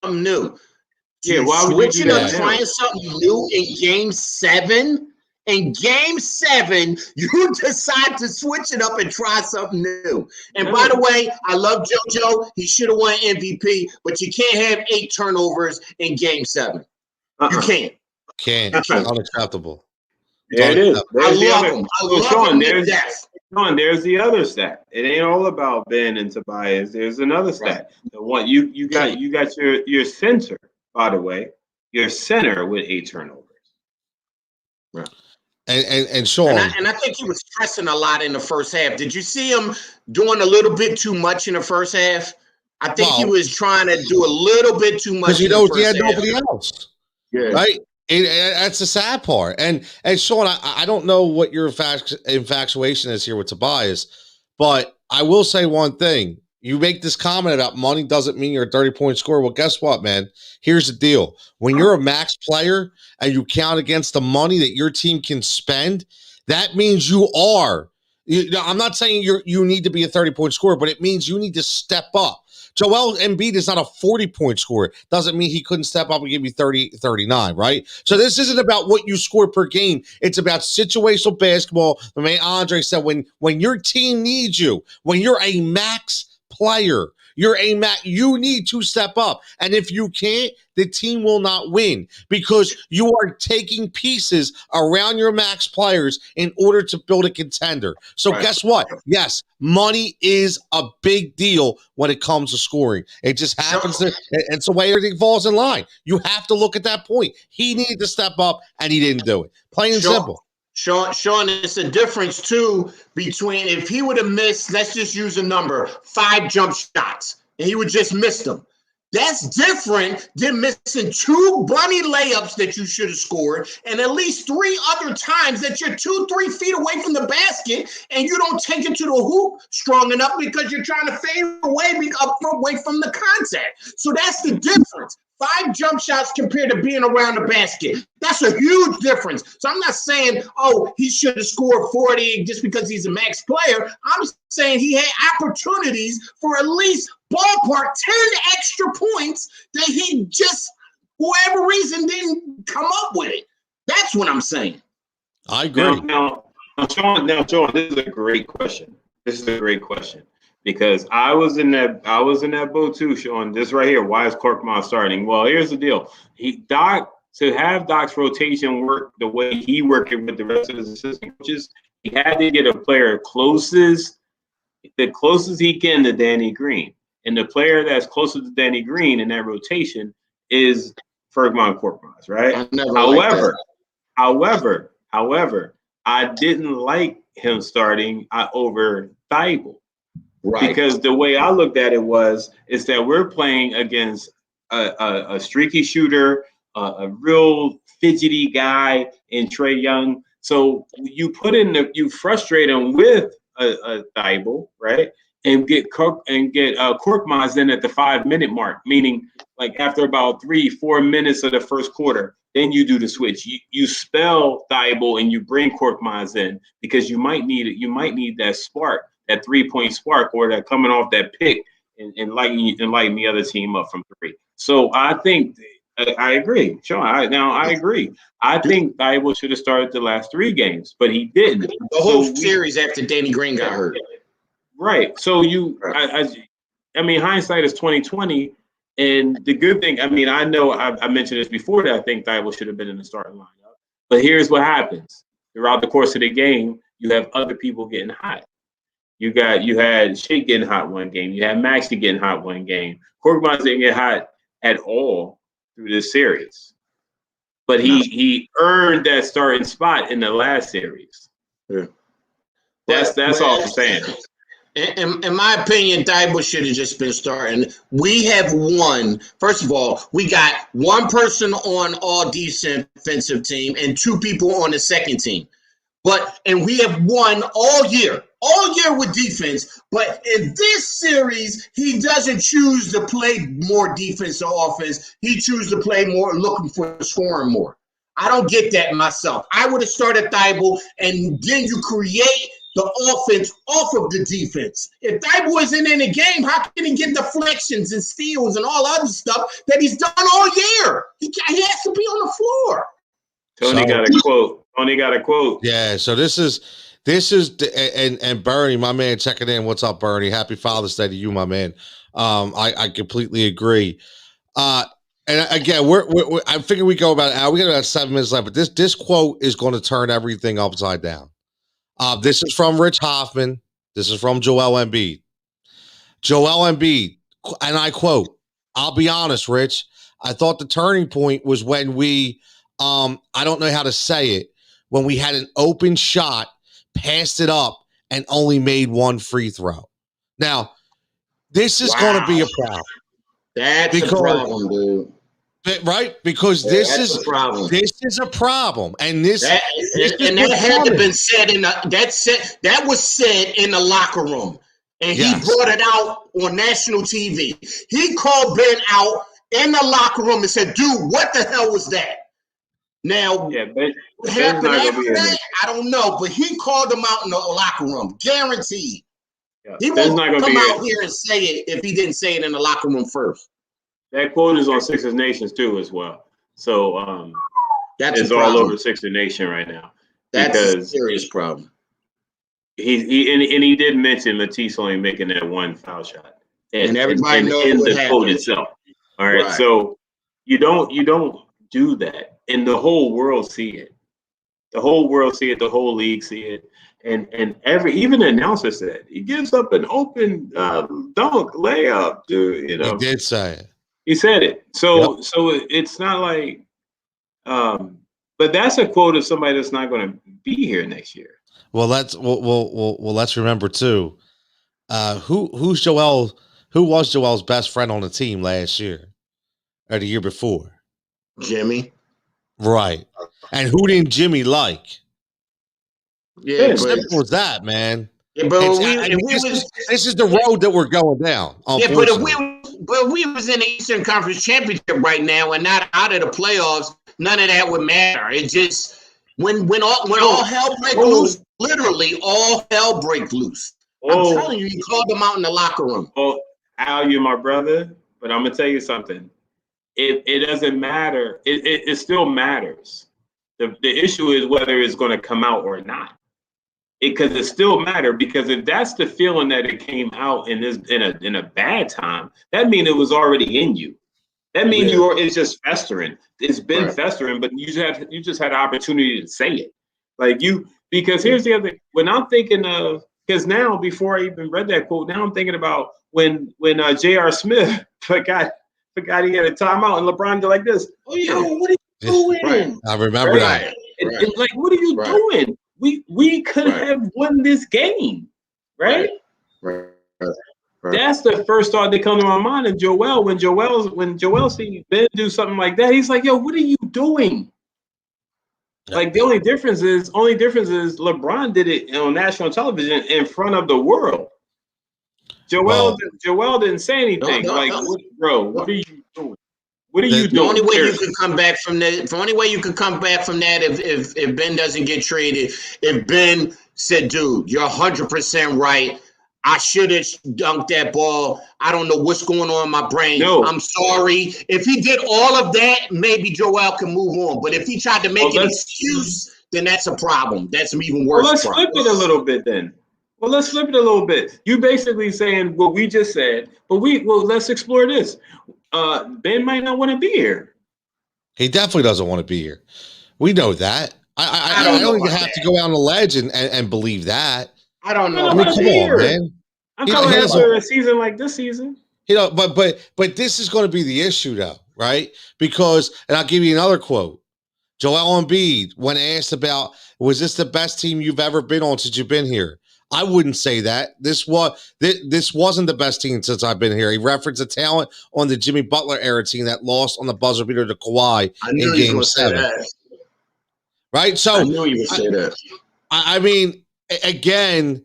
new. Yeah, why would you do that? Trying something new in Game 7? In Game 7, you decide to switch it up and try something new. And by the way, I love JoJo. He should have won MVP, but you can't have 8 turnovers in Game 7. You can't. It's unacceptable. There it is. I love him. I love him to death. Sean, there's the other stat. It ain't all about Ben and Tobias. There's another stat. The one you got your center, by the way, your center with 8 turnovers. Right. And Sean, and I think he was stressing a lot in the first half. Did you see him doing a little bit too much in the first half? I think he was trying to do a little bit too much. Because he had nobody else. Yeah. Right. That's the sad part. And Sean, I don't know what your infatuation is here with Tobias, but I will say one thing. you make this comment about money doesn't mean you're a 30-point scorer. Well, guess what, man? Here's the deal. When you're a max player and you count against the money that your team can spend, that means you are. I'm not saying you need to be a 30-point scorer, but it means you need to step up. Joel Embiid is not a 40-point scorer. Doesn't mean he couldn't step up and give you 30, 39, right? So this isn't about what you score per game. It's about situational basketball. The man Andre said, when your team needs you, when you're a max player, you need to step up. And if you can't, the team will not win because you are taking pieces around your max players in order to build a contender. So guess what? Yes, money is a big deal when it comes to scoring. It just happens to, it's the way everything falls in line. You have to look at that point. He needed to step up and he didn't do it. Plain and simple. Sean, it's a difference too between if he would have missed, let's just use a number, 5 jump shots, and he would just miss them. That's different than missing 2 bunny layups that you should have scored, and at least 3 other times that you're 2-3 feet away from the basket, and you don't take it to the hoop strong enough because you're trying to fade away from the contact. So that's the difference. 5 jump shots compared to being around the basket. That's a huge difference. So I'm not saying, oh, he should have scored 40 just because he's a max player. I'm saying he had opportunities for at least ballpark 10 extra points that he just, for whatever reason, didn't come up with it. That's what I'm saying. I agree. Now, Sean, this is a great question. Because I was in that boat too, Sean. This right here. Why is Korkmaz starting? Well, here's the deal. To have Doc's rotation work the way he worked it with the rest of his assistant coaches, he had to get a player the closest he can to Danny Green. And the player that's closest to Danny Green in that rotation is Fergman Korkmaz, right? However, I didn't like him starting over Thibault. Right. Because the way I looked at it is that we're playing against a streaky shooter, a real fidgety guy in Trae Young. So you frustrate him with a Thibault, right? And get Korkmaz in at the 5-minute mark, meaning like after about 3-4 minutes of the first quarter, then you do the switch. You spell Thibault and you bring Korkmaz in because you might need it. You might need that spark, that 3-point spark, or that coming off that pick and lighten the other team up from 3. So I think I agree, Sean. I agree. I think Thibault should have started the last 3 games, but he didn't. The whole series after Danny Green got hurt. Right. So I mean, hindsight is 20/20, and the good thing. I mean, I know I mentioned this before that I think Thibault should have been in the starting lineup, but here's what happens throughout the course of the game: you have other people getting hot. You had Shea getting hot one game. You had Maxey getting hot one game. Korkmaz didn't get hot at all through this series, but he earned that starting spot in the last series. Yeah. That's all I'm saying. In my opinion, Thibault should have just been starting. We have won. First of all, we got 1 person on all defensive team and 2 people on the second team. And we have won all year with defense. But in this series, he doesn't choose to play more defense or offense. He chooses to play more, looking for scoring more. I don't get that myself. I would have started Thibault, and then you create the offense off of the defense. If Thibault isn't in the game, how can he get deflections and steals and all other stuff that he's done all year? He has to be on the floor. Tony got a quote. Yeah, so this is and Bernie, my man, checking in. What's up, Bernie? Happy Father's Day to you, my man. I completely agree. And again, we're I figure we go about an hour. We got about 7 minutes left, but this quote is going to turn everything upside down. This is from Rich Hoffman. This is from Joel Embiid. Joel Embiid, and I quote, "I'll be honest, Rich. I thought the turning point was when we, I don't know how to say it, when we had an open shot, passed it up, and only made 1 free throw." Now, this is going to be a problem. That's a problem, dude. Right? Because this is a problem. This is a problem. And that had to been said that was said in the locker room. And he brought it out on national TV. He called Ben out in the locker room and said, dude, what the hell was that? Now, what happened after that, I don't know, but he called him out in the locker room, guaranteed. Yeah. He won't come out here and say it if he didn't say it in the locker room first. That quote is on Sixers Nations too as well. So it's all over Sixer Nation right now. That's a serious problem. He did mention Matisse only making that one foul shot. And everybody knows in what the happened. quote itself. All right. So you don't do that. And the whole world see it. The whole world see it, the whole league see it. And even the announcer said he gives up an open dunk layup, dude. You know, he did say it. He said it. So it's not like, but that's a quote of somebody that's not going to be here next year. Well, let's remember too. Who was Joel's best friend on the team last year or the year before? Jimmy. Right. And who didn't Jimmy like? Yeah, simple as that, man. Yeah, but this is the road that we're going down. Yeah, but if we was in the Eastern Conference Championship right now and not out of the playoffs, none of that would matter. It just when all hell break loose, literally all hell break loose. I'm telling you, he called them out in the locker room. Oh, Al, you're my brother, but I'm gonna tell you something. It doesn't matter. It still matters. The issue is whether it's going to come out or not. Because it still matters. Because if that's the feeling that it came out in a bad time, that means it was already in you. That means it's just festering. It's been festering, but you just had an opportunity to say it. Because here's the other thing. When I'm thinking of, because now before I even read that quote, now I'm thinking about when J.R. Smith forgot he had a timeout and LeBron did like this. Oh yeah, what are you doing? I remember that. It's like, what are you doing? We could have won this game, right? That's the first thought that comes to my mind. And when Joel sees Ben do something like that, he's like, "Yo, what are you doing?" Like the only difference is LeBron did it on national television in front of the world. Joel didn't say anything. What are you doing? What are you doing? The only way you can come back from that, if Ben doesn't get traded, if Ben said, dude, you're 100% right. I should have dunked that ball. I don't know what's going on in my brain. No. I'm sorry. If he did all of that, maybe Joel can move on. But if he tried to make an excuse, then that's a problem. That's an even worse problem. Let's flip it a little bit then. Let's flip it a little bit. You basically saying what we just said, but let's explore this. Ben might not want to be here. He definitely doesn't want to be here. We know that. I don't even have to go out on a ledge and believe that. I don't know. I mean, come on, man. I'm talking after a season like this season. But this is going to be the issue, though, right? Because, and I'll give you another quote. Joel Embiid, when asked about, was this the best team you've ever been on since you've been here? I wouldn't say that. This wasn't the best team since I've been here. He referenced the talent on the Jimmy Butler era team that lost on the buzzer beater to Kawhi in Game 7. Right? So I knew you would say that. I mean, again,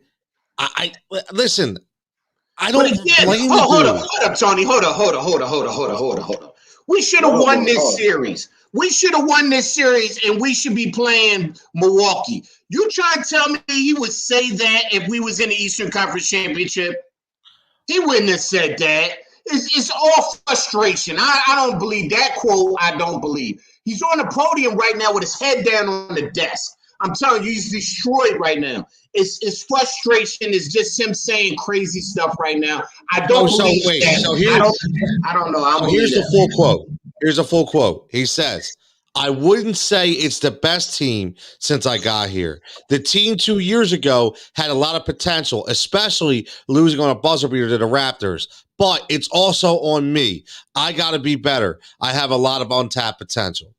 I listen. I don't blame hold up, Tony. Hold up. We should have won this series. We should have won this series, and we should be playing Milwaukee. You trying to tell me he would say that if we was in the Eastern Conference Championship? He wouldn't have said that. It's all frustration. I don't believe that quote. I don't believe. He's on the podium right now with his head down on the desk. I'm telling you, he's destroyed right now. It's frustration. It's just him saying crazy stuff right now. I don't believe that. I don't know. Here's the full quote. Here's a full quote. He says, I wouldn't say it's the best team since I got here. The team 2 years ago had a lot of potential, especially losing on a buzzer beater to the Raptors. But it's also on me. I got to be better. I have a lot of untapped potential.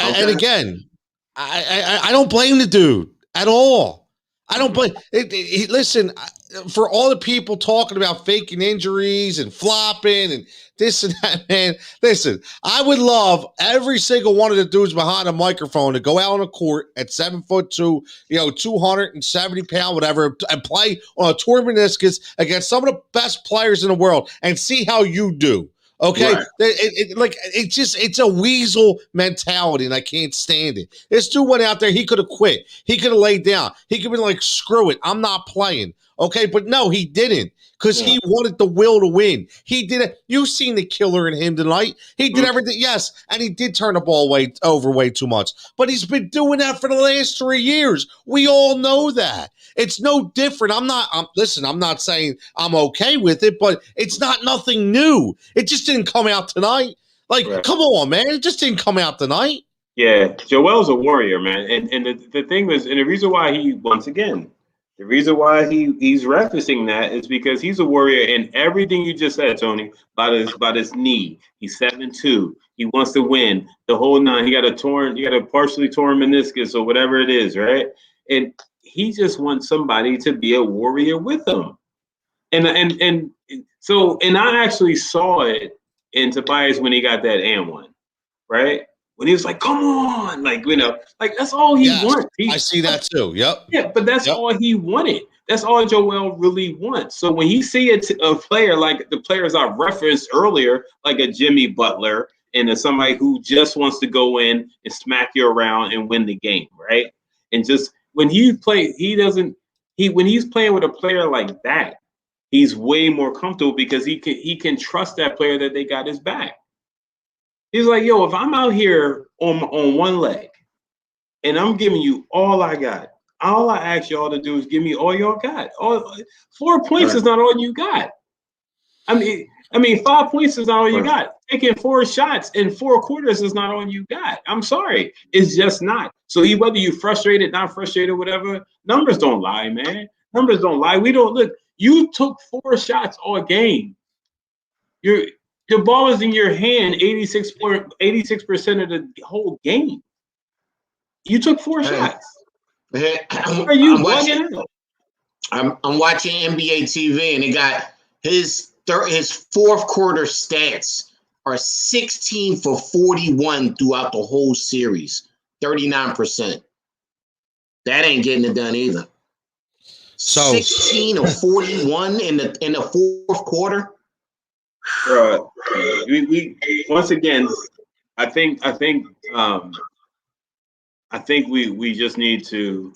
And again, I don't blame the dude at all. I don't blame. Listen, for all the people talking about faking injuries and flopping and this and that, man. Listen, I would love every single one of the dudes behind a microphone to go out on a court at 7'2", 270-pound, whatever, and play on a tour meniscus against some of the best players in the world and see how you do. Okay, Right. It's a weasel mentality, and I can't stand it. This dude went out there; he could have quit, he could have laid down, he could have been like, "Screw it, I'm not playing." Okay, but no, he didn't because he wanted the will to win. He did it. You've seen the killer in him tonight. He did everything. Yes, and he did turn the ball over way too much, but he's been doing that for the last 3 years. We all know that. It's no different. I'm not saying I'm okay with it, but it's not nothing new. It just didn't come out tonight. Like, come on, man. It just didn't come out tonight. Yeah, Joel's a warrior, man. And the thing was, and the reason why he's referencing that is because he's a warrior in everything you just said, Tony, about his knee. He's 7'2". He wants to win the whole nine. He got a partially torn meniscus or whatever it is, right? And he just wants somebody to be a warrior with him. And I actually saw it in Tobias when he got that and one, right? When he was like, "Come on," like that's all he wants. I see that too. Yep. Yeah, but that's all he wanted. That's all Joel really wants. So when he see a player like the players I referenced earlier, like a Jimmy Butler and somebody who just wants to go in and smack you around and win the game, right? And just when he's playing with a player like that, he's way more comfortable because he can trust that player that they got his back. He's like, yo, if I'm out here on one leg and I'm giving you all I got, all I ask y'all to do is give me all y'all got. 4 points is not all you got. I mean, 5 points is not all you got. Taking 4 shots in 4 quarters is not all you got. I'm sorry. It's just not. So whether you're frustrated, not frustrated, whatever, numbers don't lie, man. Numbers don't lie. We don't look. You took 4 shots all game. Your ball is in your hand 86% of the whole game. You took 4 shots. Are you bugging out? I'm watching NBA TV, and they got his fourth quarter stats are 16 for 41 throughout the whole series, 39%. That ain't getting it done either. So 16 or 41 in the fourth quarter. We once again, I think we just need to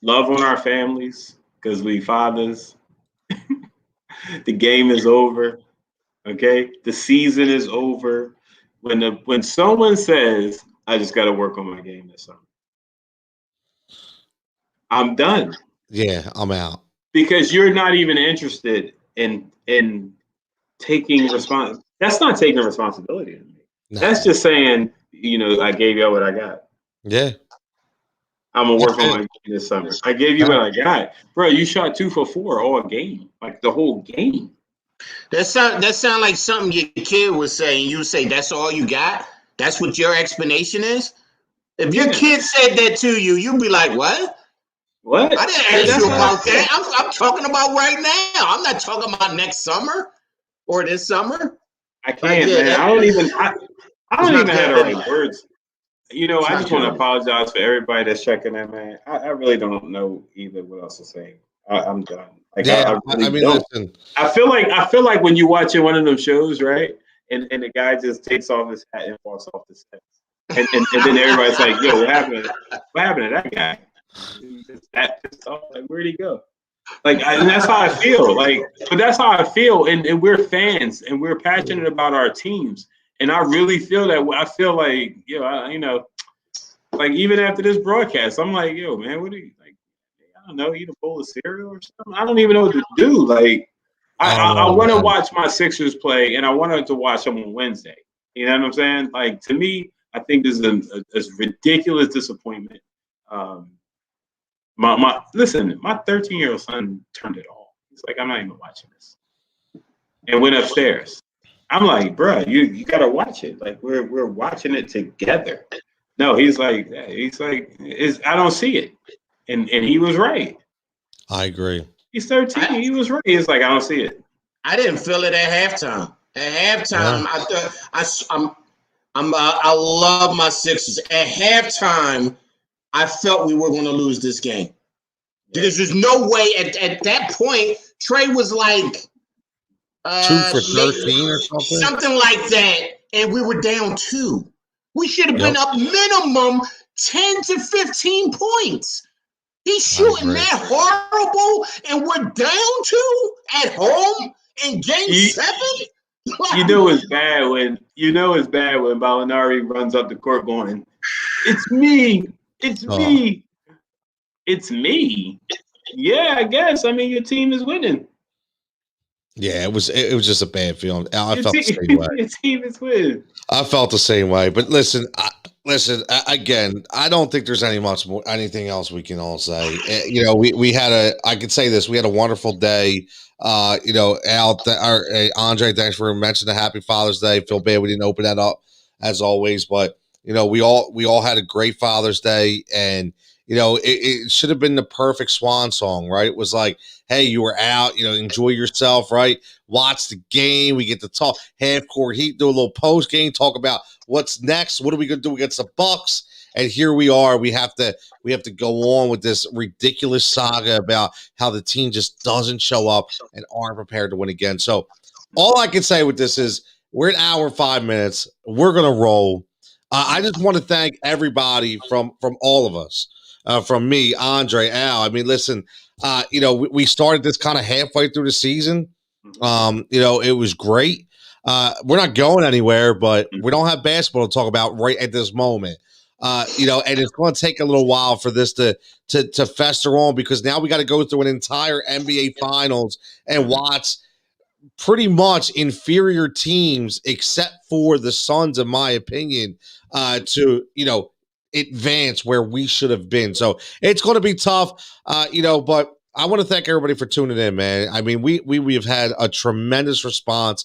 love on our families because we fathers. The game is over. Okay, the season is over. When someone says, "I just got to work on my game this summer," I'm done. Yeah, I'm out. Because you're not even interested in taking responsibility. That's not taking responsibility to me. No. That's just saying, I gave you what I got. Yeah. I'm going to work on my game this summer. I gave you what I got. Bro, you shot 2 for 4 all game. Like the whole game. That sound like something your kid would say, and you say, that's all you got? That's what your explanation is? If your kid said that to you, you'd be like, what? What? I didn't ask you about that. I'm talking about right now. I'm not talking about next summer or this summer. I can't, man. I don't even have the right words. I just want to apologize for everybody that's checking in, man. I really don't know either what else to say. I'm done. Like, yeah, I really don't. Listen. I feel like when you're watching one of them shows, right? And the guy just takes off his hat and walks off the set. And then everybody's like, yo, what happened? What happened to that guy? That pissed off. Like, where'd he go? Like, and that's how I feel. Like, but that's how I feel. And we're fans and we're passionate about our teams. And I really feel that. I feel like, like even after this broadcast, I'm like, yo, man, what do you like? I don't know, eat a bowl of cereal or something. I don't even know what to do. Like, I want to watch my Sixers play, and I wanted to watch them on Wednesday. You know what I'm saying? Like, to me, I think this is a ridiculous disappointment. My 13-year-old son turned it off. He's like, I'm not even watching this, and went upstairs. I'm like, bro, you gotta watch it. Like, we're watching it together. No, he's like, I don't see it. And he was right. I agree. He's 13. He was right. It's like, I don't see it. I didn't feel it at halftime. At halftime, I love my Sixers. At halftime, I felt we were going to lose this game. Because there's no way at that point, Trey was like 2 for 13 or something? Something like that. And we were down 2. We should have been up minimum 10 to 15 points. He's shooting that horrible, and we're down 2 at home in game 7? You know it's bad when Molinari runs up the court going, "It's me. It's me. It's me." Yeah, I guess. I mean, your team is winning. Yeah, it was just a bad feeling. I felt the same way. Your team is winning. I felt the same way. But listen, again, I don't think there's anything else we can all say. You know, I could say this. We had a wonderful day. You know, Andre, thanks for mentioning the Happy Father's Day. Feel bad we didn't open that up as always, but you know, we all had a great Father's Day, and you know, it should have been the perfect swan song, right? It was like, hey, you were out, you know, enjoy yourself, right? Watch the game. We get to talk half court heat, do a little post game, talk about what's next. What are we going to do against the Bucks? And here we are. We have to go on with this ridiculous saga about how the team just doesn't show up and aren't prepared to win again. So all I can say with this is we're an hour and 5 minutes. We're going to roll. I just want to thank everybody from all of us. From me, Andre, Al. I mean, listen, you know, we started this kind of halfway through the season. You know, it was great. We're not going anywhere, but we don't have basketball to talk about right at this moment. You know, and it's going to take a little while for this to fester on, because now we got to go through an entire NBA Finals and watch pretty much inferior teams, except for the Suns, in my opinion, to, you know, advance where we should have been. So it's going to be tough, you know, but I want to thank everybody for tuning in, man. I mean, we have had a tremendous response.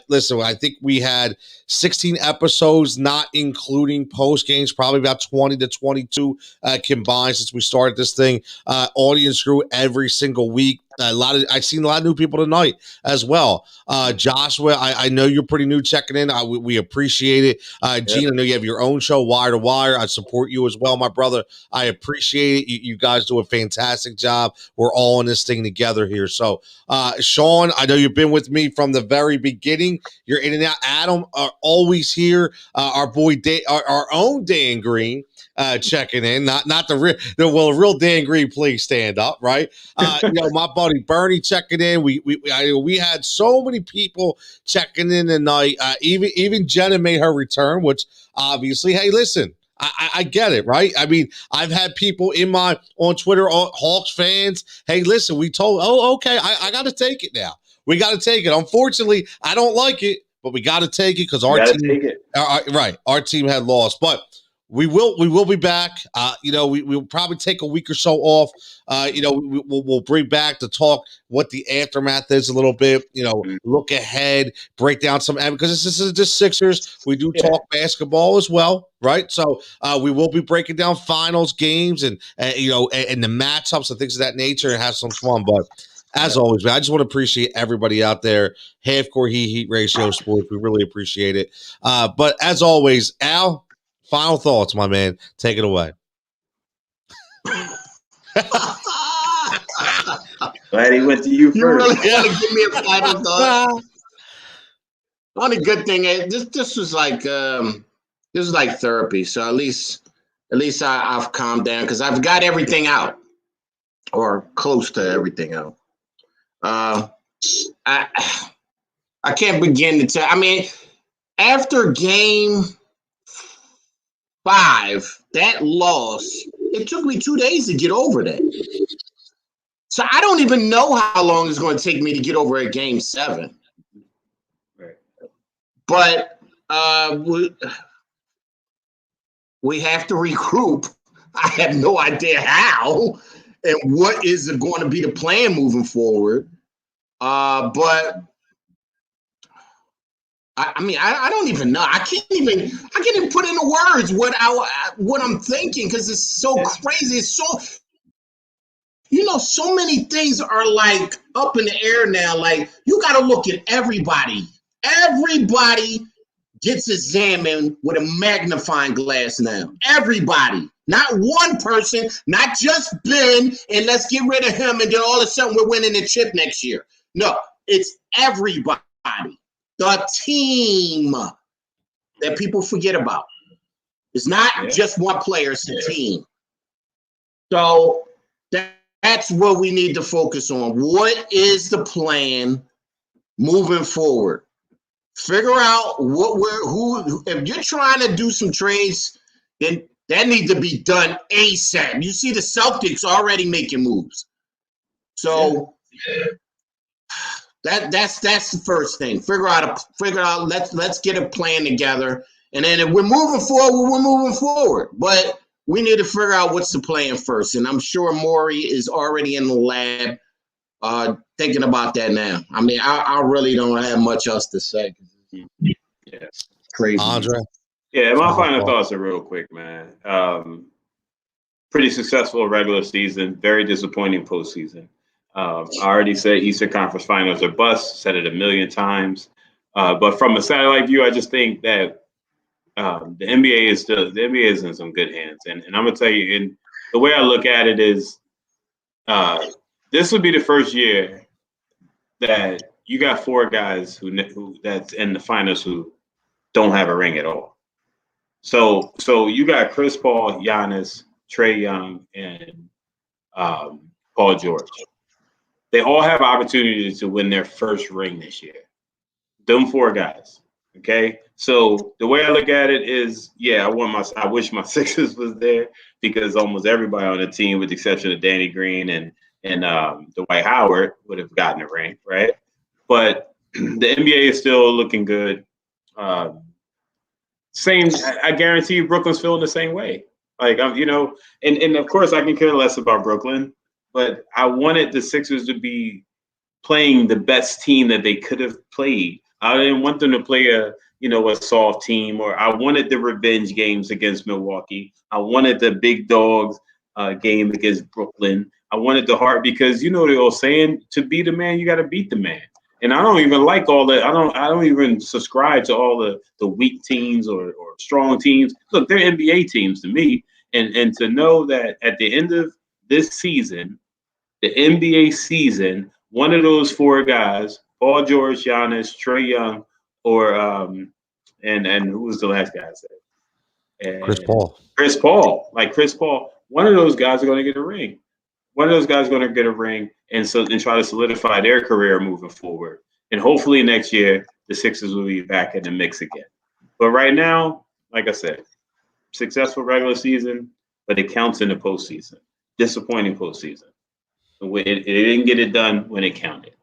Listen, I think we had 16 episodes, not including post games, probably about 20 to 22 combined since we started this thing. Audience grew every single week. I've seen a lot of new people tonight as well. Joshua, I know you're pretty new checking in. We appreciate it. Gene, I know you have your own show, Wire to Wire. I support you as well, my brother. I appreciate it. You guys do a fantastic job. We're all in this thing together here. So, Sean, I know you've been with me from the very beginning. You're in and out. Adam are always here. Our boy, our own Dan Green. Checking in, not the real Dan Green, please stand up, right? You know, my buddy Bernie checking in. We had so many people checking in tonight. Even Jenna made her return, which obviously, hey, listen, I get it, right? I mean, I've had people on Twitter, Hawks fans. Hey, listen, okay, I got to take it now. We got to take it. Unfortunately, I don't like it, but we got to take it because our team had lost, but. We will be back. You know, we'll probably take a week or so off. You know, we'll bring back to talk what the aftermath is a little bit. You know, look ahead, break down some, because this is just Sixers. We do talk basketball as well, right? So we will be breaking down finals games and you know, and the matchups and things of that nature, and have some fun. But as always, man, I just want to appreciate everybody out there. Half Court Heat Ratio Sports, we really appreciate it. But as always, Al. Final thoughts, my man. Take it away. Glad he went to you first. You really want to give me a final thought? Only good thing is this was like therapy. So at least I've calmed down because I've got everything out, or close to everything out. I can't begin to tell. I mean, after game 5, that loss, it took me 2 days to get over that. So I don't even know how long it's going to take me to get over a game 7. Right. But we have to regroup. I have no idea how and what is going to be the plan moving forward. But I mean, I don't even know. I can't even put into words what I'm thinking because it's so crazy. It's so So many things are like up in the air now. Like, you got to look at everybody. Everybody gets examined with a magnifying glass now. Everybody. Not one person, not just Ben, and let's get rid of him, and then all of a sudden we're winning the chip next year. No, it's everybody. The team that people forget about. It's not just one player, it's a team. So that's what we need to focus on. What is the plan moving forward? Figure out if you're trying to do some trades, then that needs to be done ASAP. You see the Celtics already making moves. So that's the first thing. Figure out let's get a plan together. And then if we're moving forward, we're moving forward. But we need to figure out what's the plan first. And I'm sure Maury is already in the lab thinking about that now. I mean, I really don't have much else to say. Yeah. Crazy. Andre? Yeah, my final thoughts are real quick, man. Pretty successful regular season, very disappointing postseason. I already said Eastern Conference Finals are bust, said it a million times. But from a satellite view, I just think that the NBA is in some good hands. And I'm gonna tell you, and the way I look at it is this would be the first year that you got four guys who that's in the finals who don't have a ring at all. So you got Chris Paul, Giannis, Trae Young, and Paul George. They all have opportunities to win their first ring this year. Them four guys. Okay. So the way I look at it is, I wish my Sixers was there because almost everybody on the team, with the exception of Danny Green and Dwight Howard, would have gotten a ring, right? But the NBA is still looking good. I guarantee you Brooklyn's feeling the same way. Like, and of course I can care less about Brooklyn, but I wanted the Sixers to be playing the best team that they could have played. I didn't want them to play a soft team, or I wanted the revenge games against Milwaukee. I wanted the big dogs game against Brooklyn. I wanted the heart because the old saying, to be the man, you got to beat the man. And I don't even like all that. I don't even subscribe to all the weak teams or strong teams. Look, they're NBA teams to me. And to know that at the end of this season, the NBA season, one of those four guys, Paul George, Giannis, Trae Young, or and who was the last guy I said? And Chris Paul. Chris Paul. One of those guys are going to get a ring. One of those guys is going to get a ring and try to solidify their career moving forward. And hopefully next year, the Sixers will be back in the mix again. But right now, like I said, successful regular season, but it counts in the postseason. Disappointing postseason. It didn't get it done when it counted.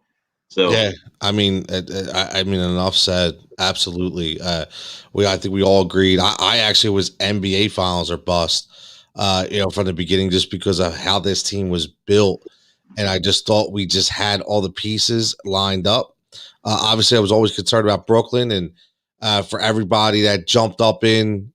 So yeah, I mean, enough said. Absolutely. I think we all agreed. I actually was NBA Finals or bust. From the beginning, just because of how this team was built. And I just thought we just had all the pieces lined up. Obviously, I was always concerned about Brooklyn, and for everybody that jumped up in,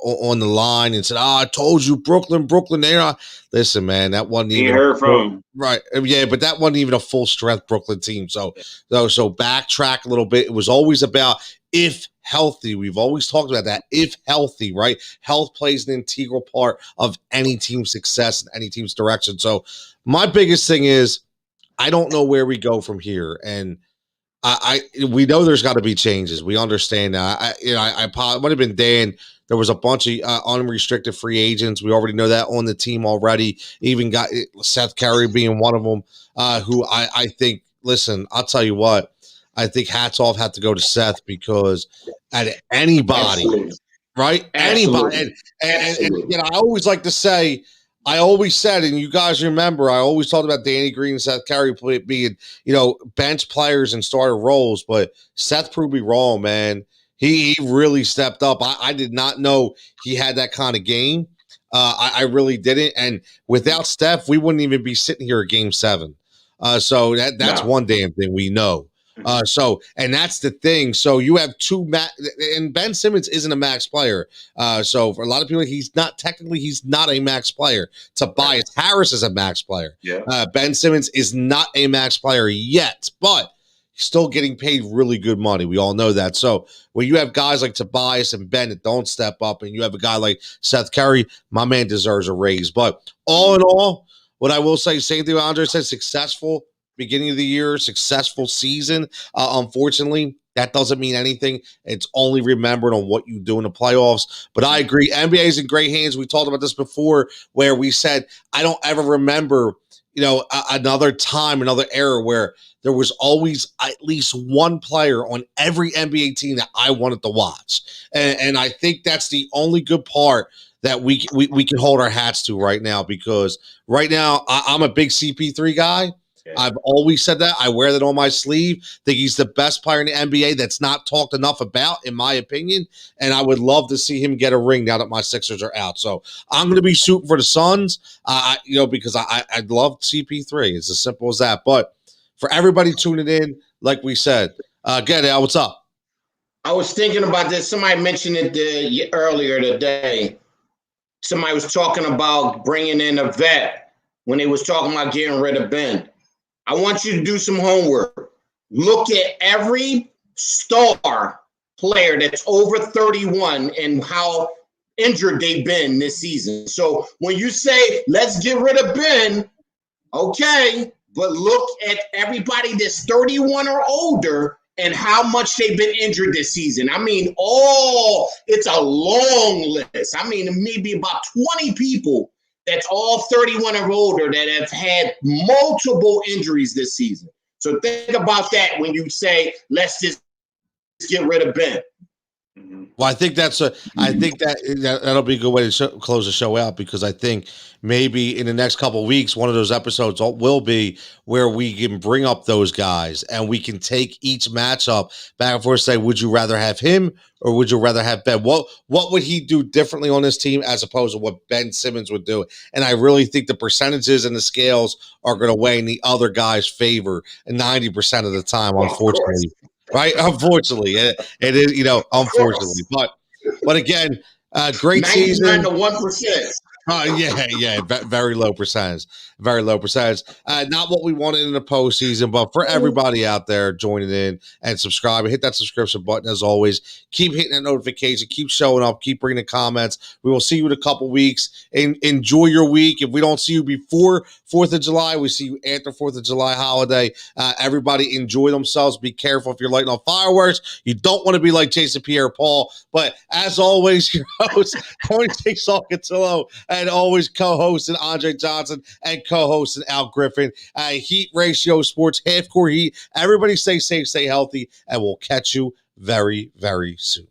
on the line and said, I told you, Brooklyn, they're not. Listen, man, that wasn't even heard from right. Yeah, but that wasn't even a full strength Brooklyn team. So backtrack a little bit. It was always about if healthy. We've always talked about that. If healthy, right? Health plays an integral part of any team's success and any team's direction. So my biggest thing is I don't know where we go from here. And we know there's got to be changes. We understand that. I might have been Dan. There was a bunch of unrestricted free agents. We already know that on the team already. Even got Seth Curry being one of them, who I think, listen, I'll tell you what, I think hats off have to go to Seth because at anybody, Absolutely. Right? Absolutely. Anybody. And I always like to say, I always said, and you guys remember, I always talked about Danny Green and Seth Curry being, bench players and starter roles, but Seth proved me wrong, man. He really stepped up. I did not know he had that kind of game. I really didn't. And without Steph, we wouldn't even be sitting here at Game 7. So that's one damn thing we know. And that's the thing. So you have and Ben Simmons isn't a max player. So for a lot of people, he's not a max player. Tobias Harris is a max player. Yeah. Ben Simmons is not a max player yet, but he's still getting paid really good money. We all know that. So when you have guys like Tobias and Ben that don't step up, and you have a guy like Seth Curry, my man deserves a raise. But all in all, what I will say, same thing Andre said, successful beginning of the year, successful season. Unfortunately, that doesn't mean anything. It's only remembered on what you do in the playoffs. But I agree, NBA is in great hands. We talked about this before, where we said, I don't ever remember, another time, another era where there was always at least one player on every NBA team that I wanted to watch. And I think that's the only good part that we can hold our hats to right now, because right now I'm a big CP3 guy. I've always said that. I wear that on my sleeve. Think he's the best player in the NBA that's not talked enough about, in my opinion. And I would love to see him get a ring now that my Sixers are out. So I'm going to be shooting for the Suns, because I love CP3. It's as simple as that. But for everybody tuning in, like we said, get Al, what's up? I was thinking about this. Somebody mentioned it earlier today. Somebody was talking about bringing in a vet when they was talking about getting rid of Ben. I want you to do some homework. Look at every star player that's over 31 and how injured they've been this season. So when you say, let's get rid of Ben, okay, but look at everybody that's 31 or older and how much they've been injured this season. I mean, it's a long list. I mean, maybe about 20 people that's all 31 or older that have had multiple injuries this season. So think about that when you say, let's just get rid of Ben. Well, I think that'll be a good way to close the show out, because I think maybe in the next couple of weeks, one of those episodes will be where we can bring up those guys and we can take each matchup back and forth, say, would you rather have him or would you rather have Ben? What would he do differently on this team as opposed to what Ben Simmons would do? And I really think the percentages and the scales are going to weigh in the other guy's favor 90% of the time, unfortunately. Right? Unfortunately, it is, unfortunately. But again, great season. 99 to 1%. Yeah, very low percentage. Very low percentage. Not what we wanted in the postseason, but for everybody out there joining in and subscribing, hit that subscription button as always. Keep hitting that notification. Keep showing up. Keep bringing the comments. We will see you in a couple weeks. Enjoy your week. If we don't see you before 4th of July, we see you after 4th of July holiday. Everybody enjoy themselves. Be careful if you're lighting off fireworks. You don't want to be like Jason Pierre-Paul. But as always, your host, Tony J. Salcatillo, and always co-hosting Andre Johnson and co-hosting Al Griffin. Heat Ratio Sports, Half Court Heat. Everybody stay safe, stay healthy, and we'll catch you very, very soon.